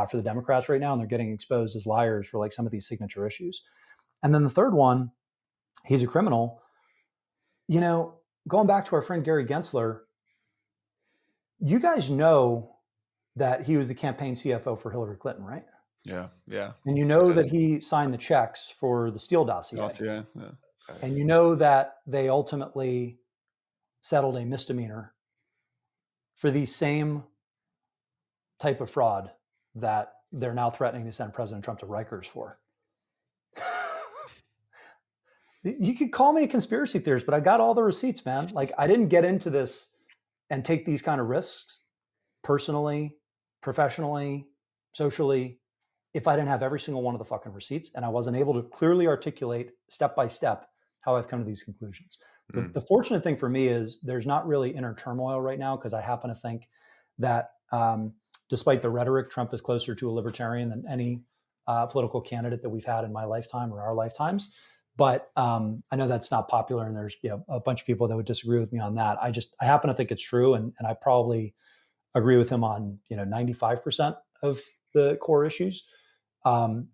for the Democrats right now. And they're getting exposed as liars for like some of these signature issues. And then the third one, he's a criminal. Going back to our friend Gary Gensler, you guys know that he was the campaign CFO for Hillary Clinton, right? Yeah. And you know that he signed the checks for the Steele dossier. Yeah. And you know that they ultimately settled a misdemeanor for the same type of fraud that they're now threatening to send President Trump to Rikers for. You could call me a conspiracy theorist, but I got all the receipts, man. Like, I didn't get into this and take these kind of risks personally, professionally, socially, if I didn't have every single one of the fucking receipts and I wasn't able to clearly articulate step by step how I've come to these conclusions. The fortunate thing for me is there's not really inner turmoil right now, because I happen to think that despite the rhetoric, Trump is closer to a libertarian than any political candidate that we've had in my lifetime or our lifetimes. But I know that's not popular, and there's a bunch of people that would disagree with me on that. I happen to think it's true, and I probably agree with him on 95% of the core issues,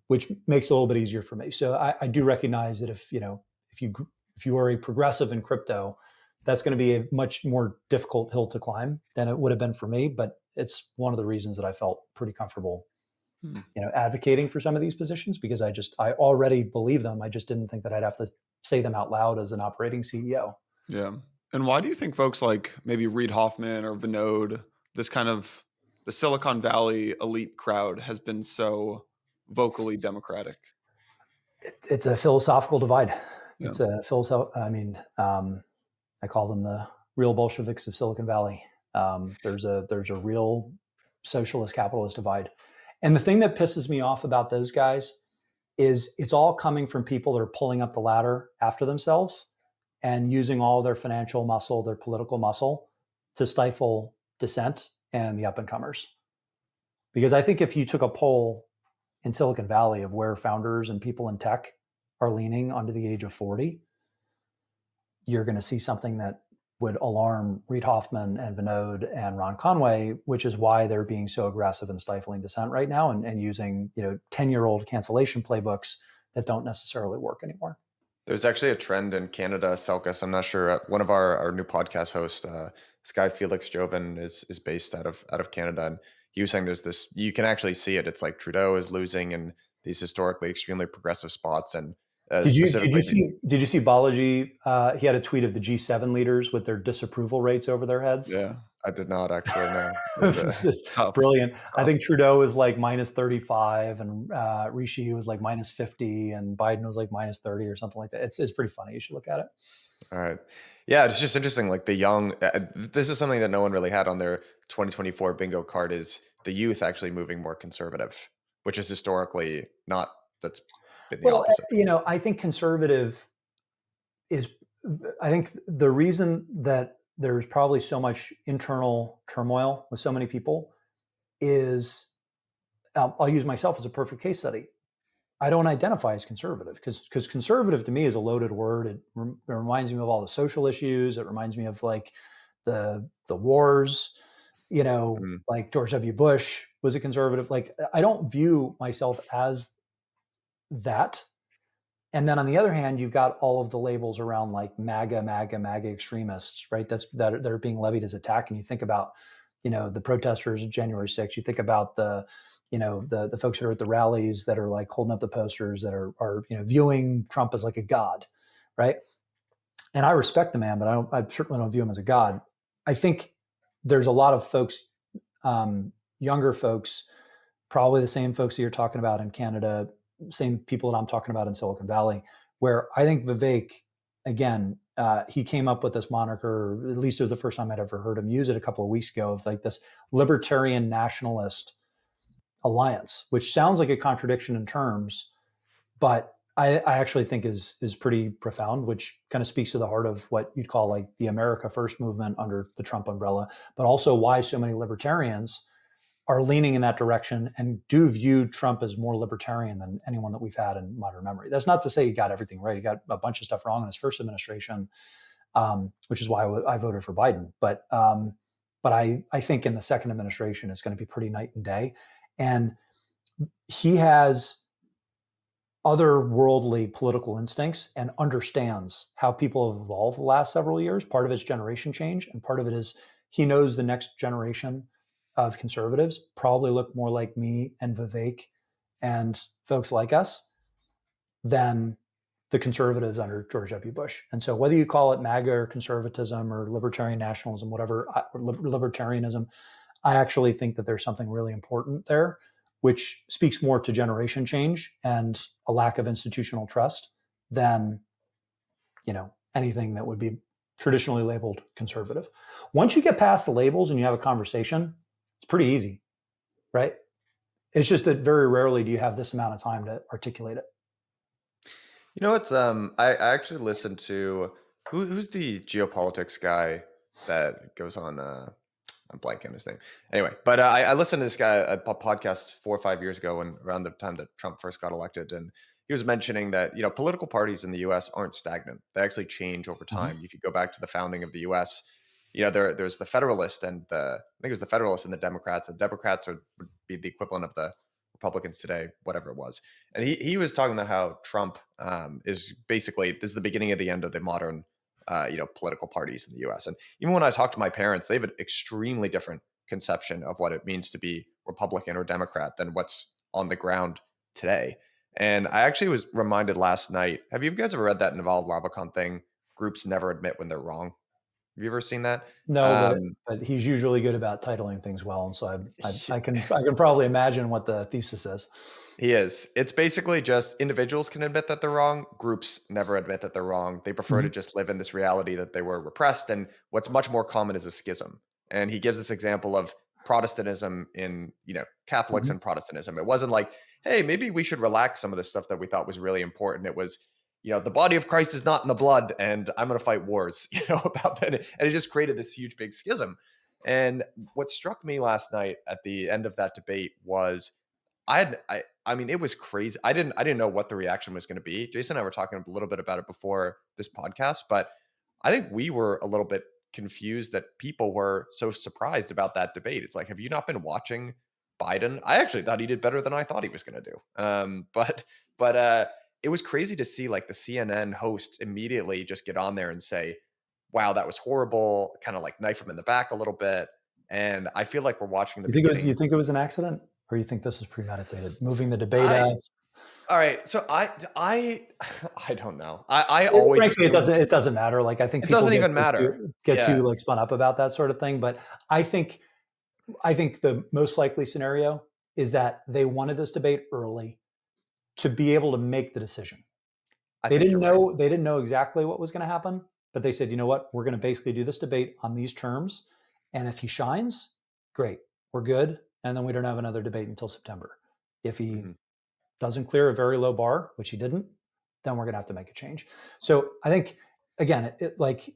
which makes it a little bit easier for me. So I do recognize that if you are a progressive in crypto, that's going to be a much more difficult hill to climb than it would have been for me. But it's one of the reasons that I felt pretty comfortable advocating for some of these positions, because I already believe them. I just didn't think that I'd have to say them out loud as an operating CEO. Yeah. And why do you think folks like maybe Reid Hoffman or Vinod, this kind of the Silicon Valley elite crowd, has been so vocally democratic? It's a philosophical divide. Yeah. It's a I call them the real Bolsheviks of Silicon Valley. There's a real socialist capitalist divide. And the thing that pisses me off about those guys is it's all coming from people that are pulling up the ladder after themselves and using all their financial muscle, their political muscle, to stifle dissent and the up and comers. Because I think if you took a poll in Silicon Valley of where founders and people in tech are leaning under the age of 40, you're going to see something that would alarm Reid Hoffman and Vinod and Ron Conway, which is why they're being so aggressive in stifling dissent right now and using 10-year-old cancellation playbooks that don't necessarily work anymore. There's actually a trend in Canada, Selkis. I'm not sure. One of our new podcast hosts, this guy Felix Joven, is based out of Canada, and he was saying there's this. You can actually see it. It's like Trudeau is losing in these historically extremely progressive spots, and did you see Balaji? He had a tweet of the G7 leaders with their disapproval rates over their heads. Yeah, I did not actually know. It's brilliant. I think Trudeau was like minus 35, and Rishi was like minus 50, and Biden was like minus 30 or something like that. It's pretty funny. You should look at it. All right. Yeah, it's just interesting. Like the young, this is something that no one really had on their 2024 bingo card, is the youth actually moving more conservative, which is historically not, that's been the opposite. I think conservative I think the reason that there's probably so much internal turmoil with so many people is, I'll use myself as a perfect case study. I don't identify as conservative because conservative to me is a loaded word. It reminds me of all the social issues. It reminds me of like the wars, like George W. Bush was a conservative. Like, I don't view myself as that. And then on the other hand, you've got all of the labels around like MAGA extremists, right? That are being levied as attack. And you think about, the protesters of January 6th. You think about the folks that are at the rallies that are like holding up the posters that are viewing Trump as like a god, right? And I respect the man, but I certainly don't view him as a god. I think there's a lot of folks, younger folks, probably the same folks that you're talking about in Canada, same people that I'm talking about in Silicon Valley, where I think Vivek, again, he came up with this moniker, or at least it was the first time I'd ever heard him use it a couple of weeks ago, of like this libertarian nationalist alliance, which sounds like a contradiction in terms, but I actually think is pretty profound, which kind of speaks to the heart of what you'd call like the America First movement under the Trump umbrella, but also why so many libertarians are leaning in that direction and do view Trump as more libertarian than anyone that we've had in modern memory. That's not to say he got everything right. He got a bunch of stuff wrong in his first administration, which is why I voted for Biden. But I think in the second administration, it's going to be pretty night and day. And he has otherworldly political instincts and understands how people have evolved the last several years. Part of it's generation change, and part of it is he knows the next generation of conservatives probably look more like me and Vivek and folks like us than the conservatives under George W. Bush. And so whether you call it MAGA or conservatism or libertarian nationalism, whatever, libertarianism, I actually think that there's something really important there, which speaks more to generation change and a lack of institutional trust than, anything that would be traditionally labeled conservative. Once you get past the labels and you have a conversation, it's pretty easy, right? It's just that very rarely do you have this amount of time to articulate it. It's I actually listened to who's the geopolitics guy that goes on I'm blanking on his name. Anyway, but I listened to this guy a podcast 4 or 5 years ago, and around the time that Trump first got elected, and he was mentioning that political parties in the U.S. aren't stagnant; they actually change over time. If you go back to the founding of the U.S., there's the Federalist and I think it was the Federalists and the Democrats. The Democrats would be the equivalent of the Republicans today, whatever it was. And he was talking about how Trump is basically, this is the beginning of the end of the modern political parties in the U.S. And even when I talk to my parents, they have an extremely different conception of what it means to be Republican or Democrat than what's on the ground today. And I actually was reminded last night, have you guys ever read that Naval Ravikant thing? Groups never admit when they're wrong. Have you ever seen that? No, but he's usually good about titling things well, and so I can probably imagine what the thesis is. He is. It's basically just individuals can admit that they're wrong. Groups never admit that they're wrong. They prefer to just live in this reality that they were repressed. And what's much more common is a schism. And he gives this example of Protestantism in, Catholics and Protestantism. It wasn't like, hey, maybe we should relax some of the stuff that we thought was really important. It was, the body of Christ is not in the blood, and I'm going to fight wars, about that. And it just created this huge, big schism. And what struck me last night at the end of that debate was I mean, it was crazy. I didn't know what the reaction was going to be. Jason and I were talking a little bit about it before this podcast, but I think we were a little bit confused that people were so surprised about that debate. It's like, have you not been watching Biden? I actually thought he did better than I thought he was going to do. But it was crazy to see like the CNN host immediately just get on there and say, wow, that was horrible, kind of like knife him in the back a little bit. And I feel like we're watching the beginning. You think it was an accident? Or you think this is premeditated? Moving the debate out? All right. So I don't know. I always frankly it doesn't matter. Like I think it doesn't even matter. Get too like spun up about that sort of thing. But I think the most likely scenario is that they wanted this debate early to be able to make the decision. They didn't know exactly what was going to happen, but they said, you know what, we're going to basically do this debate on these terms. And if he shines, great, we're good. And then we don't have another debate until September. If he doesn't clear a very low bar, which he didn't, then we're going to have to make a change. So I think, again, like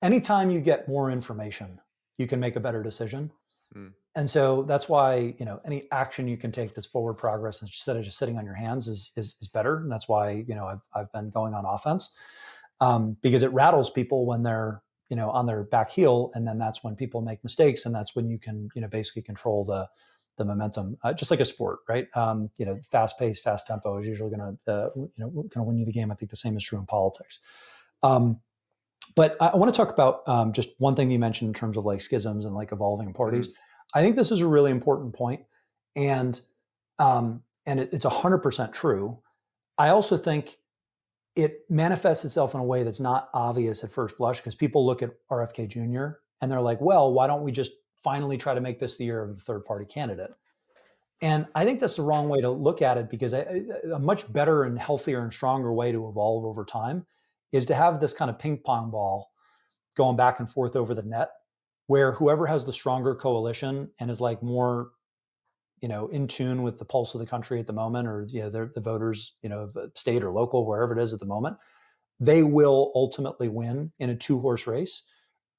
anytime you get more information, you can make a better decision. And so that's why, any action you can take that's forward progress instead of just sitting on your hands is better. And that's why, I've been going on offense because it rattles people when they're, on their back heel. And then that's when people make mistakes. And that's when you can, basically control the momentum, just like a sport, right? Fast pace, fast tempo is usually going to, kind of win you the game. I think the same is true in politics. But I want to talk about just one thing you mentioned in terms of like schisms and like evolving parties. I think this is a really important point, and it's 100% true. I also think it manifests itself in a way that's not obvious at first blush, because people look at RFK Jr. and they're like, well, why don't we just finally try to make this the year of the third party candidate? And I think that's the wrong way to look at it, because a much better and healthier and stronger way to evolve over time is to have this kind of ping pong ball going back and forth over the net, where whoever has the stronger coalition and is like more, in tune with the pulse of the country at the moment, or the voters, state or local, wherever it is at the moment, they will ultimately win in a 2-horse race.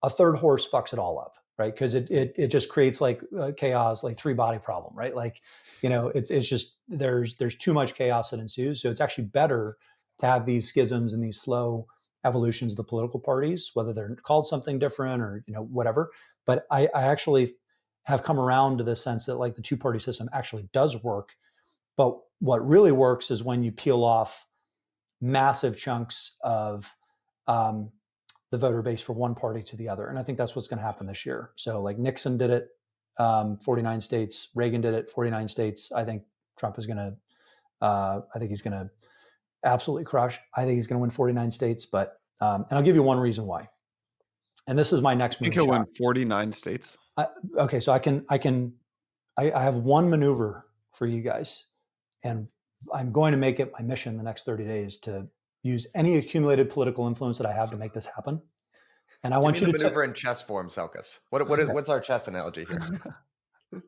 A third horse fucks it all up, right? Because it just creates like chaos, like 3-body problem, right? Like, it's just there's too much chaos that ensues. So it's actually better to have these schisms and these slow evolutions of the political parties, whether they're called something different or whatever. But I actually have come around to the sense that like the 2-party system actually does work. But what really works is when you peel off massive chunks of the voter base for one party to the other. And I think that's what's going to happen this year. So like Nixon did it, 49 states, Reagan did it, 49 states. I think Trump is going to, I think he's going to absolutely crush. I think he's going to win 49 states, but, and I'll give you one reason why. And this is my next move. I think he'll win 49 states. Okay. So I have one maneuver for you guys, and I'm going to make it my mission the next 30 days to use any accumulated political influence that I have to make this happen. And I want you to maneuver in chess form, Selkis. What's our chess analogy here?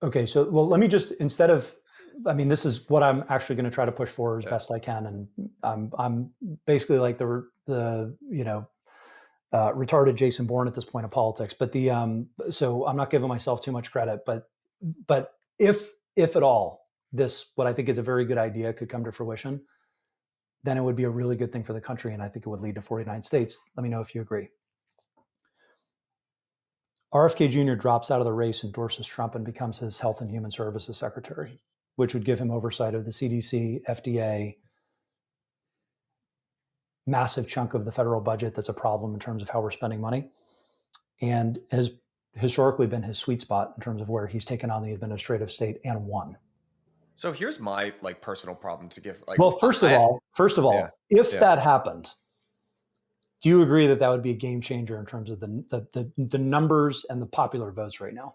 Okay, so let me just, instead of, this is what I'm actually going to try to push for as best I can, and I'm basically like the retarded Jason Bourne at this point of politics. But so I'm not giving myself too much credit, but if at all this, what I think is a very good idea, could come to fruition, then it would be a really good thing for the country, and I think it would lead to 49 states. Let me know if you agree. RFK Jr. drops out of the race, endorses Trump, and becomes his Health and Human Services Secretary, which would give him oversight of the CDC, FDA, massive chunk of the federal budget that's a problem in terms of how we're spending money, and has historically been his sweet spot in terms of where he's taken on the administrative state and won. So here's my personal problem to give. Well, first of all, if that happened, do you agree that would be a game changer in terms of the numbers and the popular votes right now?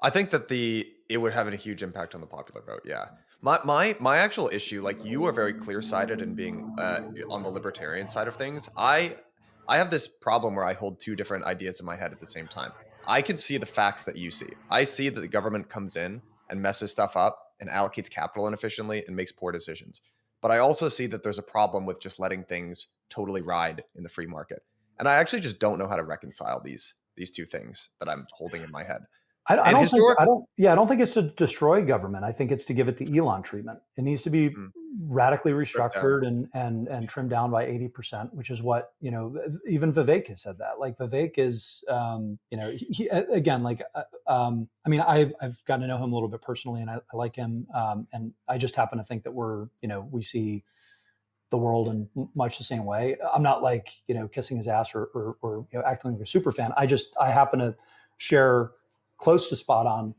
I think that it would have a huge impact on the popular vote. Yeah. My actual issue, like, you are very clear-sighted in being on the libertarian side of things. I have this problem where I hold 2 different ideas in my head at the same time. I can see the facts that you see. I see that the government comes in and messes stuff up and allocates capital inefficiently and makes poor decisions. But I also see that there's a problem with just letting things totally ride in the free market. And I actually just don't know how to reconcile these 2 things that I'm holding in my head. I don't think it's to destroy government. I think it's to give it the Elon treatment. It needs to be radically restructured and trimmed down by 80%, which is what, even Vivek has said that. Like, Vivek is, he again, like, I've gotten to know him a little bit personally, and I like him. And I just happen to think that we see the world in much the same way. I'm not like, kissing his ass or acting like a super fan. I happen to share close to spot on,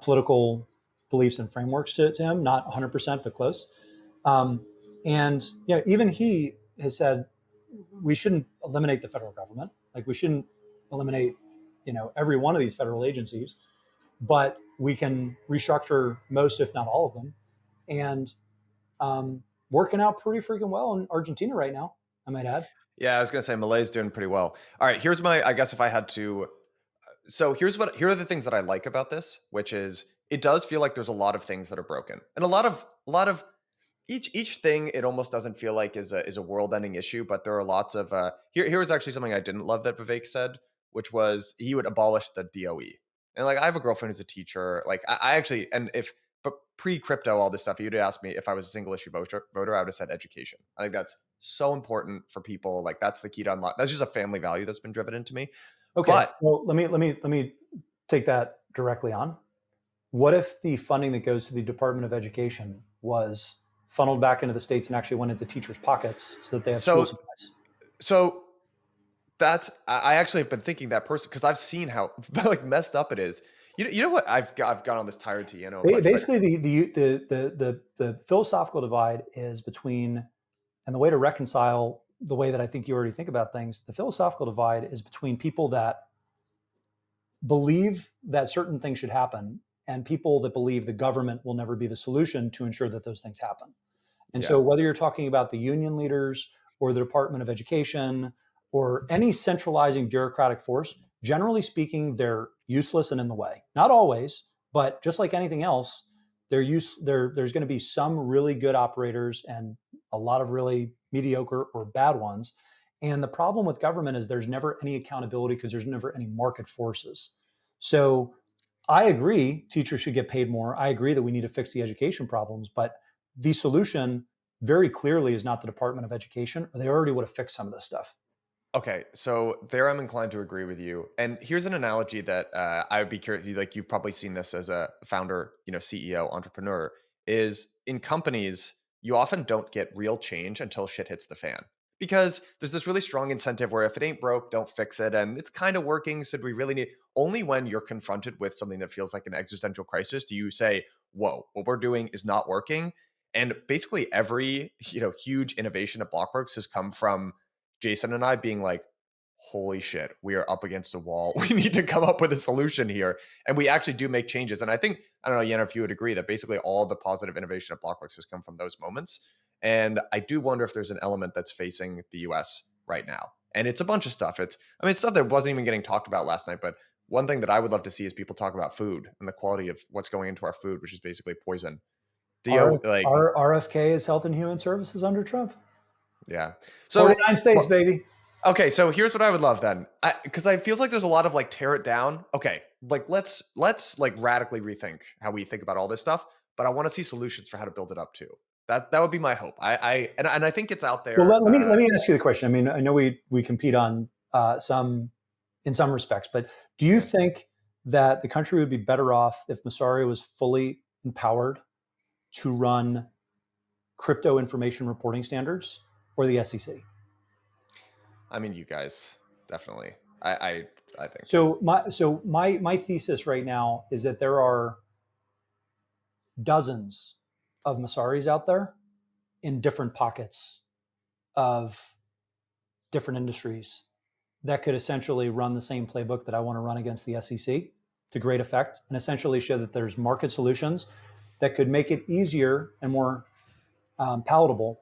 political beliefs and frameworks to him, not 100%, but close. And even he has said we shouldn't eliminate the federal government. Like, we shouldn't eliminate, every one of these federal agencies, but we can restructure most, if not all of them. And working out pretty freaking well in Argentina right now, I might add. Yeah, I was going to say Malay's doing pretty well. All right, here's I guess if I had to, so here are the things that I like about this, which is it does feel like there's a lot of things that are broken, and a lot of each thing. It almost doesn't feel like is a world-ending issue, but there are lots of here was actually something I didn't love that Vivek said, which was he would abolish the DOE. And like, I have a girlfriend who's a teacher. Like, I actually, and but pre-crypto, all this stuff, you'd asked me if I was a single issue voter, I would have said education. I think that's so important for people. Like, that's the key to unlock. That's just a family value that's been driven into me. Okay. But, well, let me take that directly on. What if the funding that goes to the Department of Education was funneled back into the states and actually went into teachers' pockets so that they have So, school supplies. so that's, I actually have been thinking that person, because I've seen how like messed up it is. You know what? I've gone on this tirade to a bunch, Basically, the philosophical divide is between, and the way to reconcile the way that I think you already think about things, the philosophical divide is between people that believe that certain things should happen and people that believe the government will never be the solution to ensure that those things happen. And Yeah. so whether you're talking about the union leaders or the Department of Education or any centralizing bureaucratic force, generally speaking, they're useless and in the way. Not always, but just like anything else, there's going to be some really good operators and a lot of really mediocre or bad ones. And the problem with government is there's never any accountability because there's never any market forces. So I agree teachers should get paid more. I agree that we need to fix the education problems, but the solution very clearly is not the Department of Education, or they already would have fixed some of this stuff. Okay, so there I'm inclined to agree with you. And here's an analogy that I would be curious. Like you've probably seen this as a founder, CEO, entrepreneur. Is in companies you often don't get real change until shit hits the fan, because there's this really strong incentive where if it ain't broke, don't fix it, and it's kind of working. So we really need, only when you're confronted with something that feels like an existential crisis do you say, "Whoa, what we're doing is not working." And basically every huge innovation at Blockworks has come from Jason and I being like, holy shit, we are up against a wall. We need to come up with a solution here. And we actually do make changes. And I think, I don't know, Yen, if you would agree that basically all the positive innovation at Blockworks has come from those moments. And I do wonder if there's an element that's facing the US right now. And it's a bunch of stuff. It's stuff that wasn't even getting talked about last night. But one thing that I would love to see is people talk about food and the quality of what's going into our food, which is basically poison. RFK is Health and Human Services under Trump. Yeah. So 49 states, baby. Okay, so here's what I would love then, because I feels like there's a lot of like tear it down. Okay, like let's like radically rethink how we think about all this stuff. But I want to see solutions for how to build it up too. That would be my hope. And I think it's out there. Well, let me ask you the question. I mean, I know we compete on some in some respects, but do you think that the country would be better off if Messari was fully empowered to run crypto information reporting standards or the SEC? I mean, you guys definitely. I think so. My thesis right now is that there are dozens of Messaris out there in different pockets of different industries that could essentially run the same playbook that I want to run against the SEC to great effect, and essentially show that there's market solutions that could make it easier and more palatable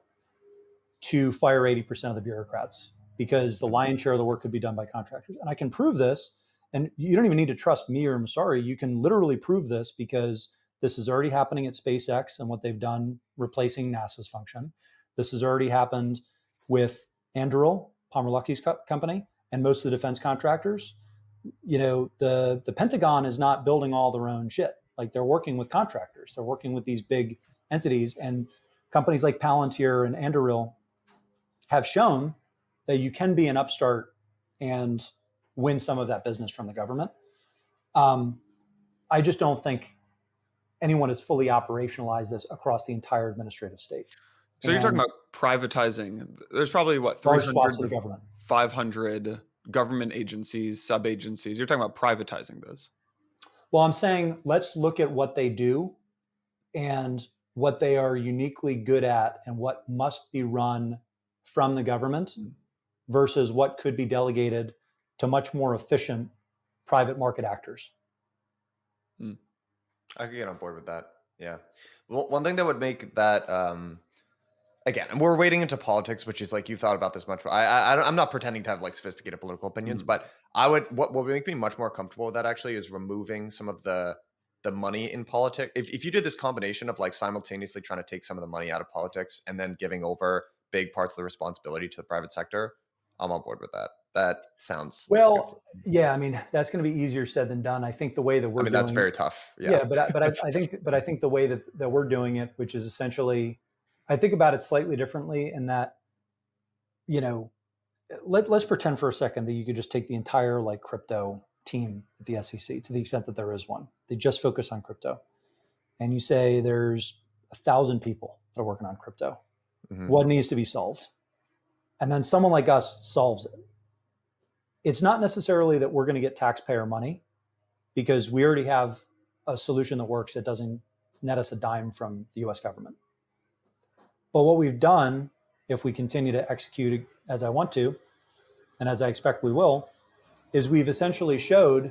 to fire 80% of the bureaucrats, because the lion's share of the work could be done by contractors. And I can prove this, and you don't even need to trust me or Messari. You can literally prove this because this is already happening at SpaceX and what they've done replacing NASA's function. This has already happened with Anduril, Palmer Luckey's company, and most of the defense contractors. The Pentagon is not building all their own shit. Like, they're working with contractors. They're working with these big entities, and companies like Palantir and Anduril have shown that you can be an upstart and win some of that business from the government. I just don't think anyone has fully operationalized this across the entire administrative state. So you're talking about privatizing. There's probably what, 300 to the government, 500 government agencies, sub-agencies. You're talking about privatizing those. Well, I'm saying let's look at what they do and what they are uniquely good at and what must be run from the government versus what could be delegated to much more efficient private market actors. I could get on board with that. Yeah. Well, one thing that would make that, again, and we're wading into politics, which is like, you've thought about this much. I'm not pretending to have like sophisticated political opinions, but what would make me much more comfortable with that actually is removing some of the money in politics. If you did this combination of like simultaneously trying to take some of the money out of politics and then giving over big parts of the responsibility to the private sector, I'm on board with that. That sounds well. Yeah, I mean, that's going to be easier said than done. I think the way that we're doing that's very tough. Yeah, but I think the way that we're doing it, which is essentially, I think about it slightly differently in that, let's pretend for a second that you could just take the entire like crypto team at the SEC, to the extent that there is one. They just focus on crypto, and you say there's 1,000 people, that are working on crypto. Mhm. What needs to be solved? And then someone like us solves it. It's not necessarily that we're going to get taxpayer money, because we already have a solution that works that doesn't net us a dime from the US government. But what we've done, if we continue to execute as I want to, and as I expect we will, is we've essentially showed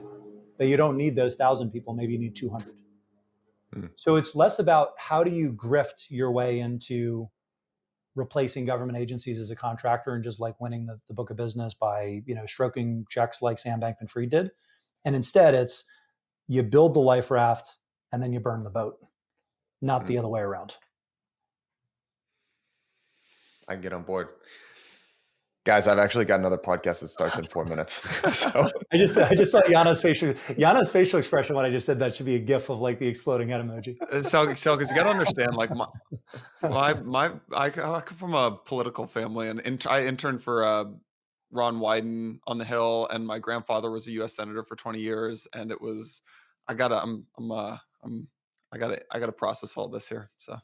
that you don't need those 1,000 people, maybe you need 200. So it's less about how do you grift your way into replacing government agencies as a contractor and just like winning the book of business by, stroking checks like Sam Bankman-Fried did. And instead it's you build the life raft and then you burn the boat, not the other way around. I can get on board. Guys, I've actually got another podcast that starts in 4 minutes. So I just saw Yana's facial expression when I just said that. Should be a gif of like the exploding head emoji. Selkis, you got to understand, like I come from a political family, and I interned for Ron Wyden on the Hill, and my grandfather was a U.S. senator for 20 years, and it was I gotta process all this here. So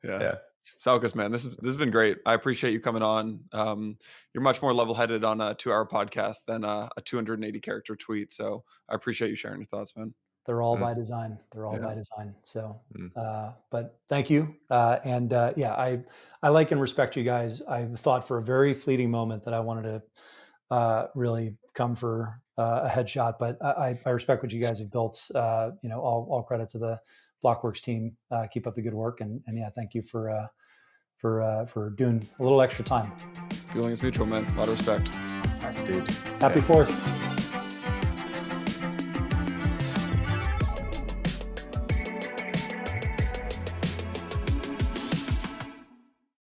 yeah. Selkis, man, this has been great. I appreciate you coming on. You're much more level-headed on a 2-hour podcast than a 280-character tweet. So I appreciate you sharing your thoughts, man. They're all by design. By design. So, but thank you. I like and respect you guys. I thought for a very fleeting moment that I wanted to really come for a headshot, but I respect what you guys have built. All credit to the Blockworks team. Keep up the good work, and thank you for doing a little extra time. Feeling is mutual, man. A lot of respect. All right, dude. Happy 4th.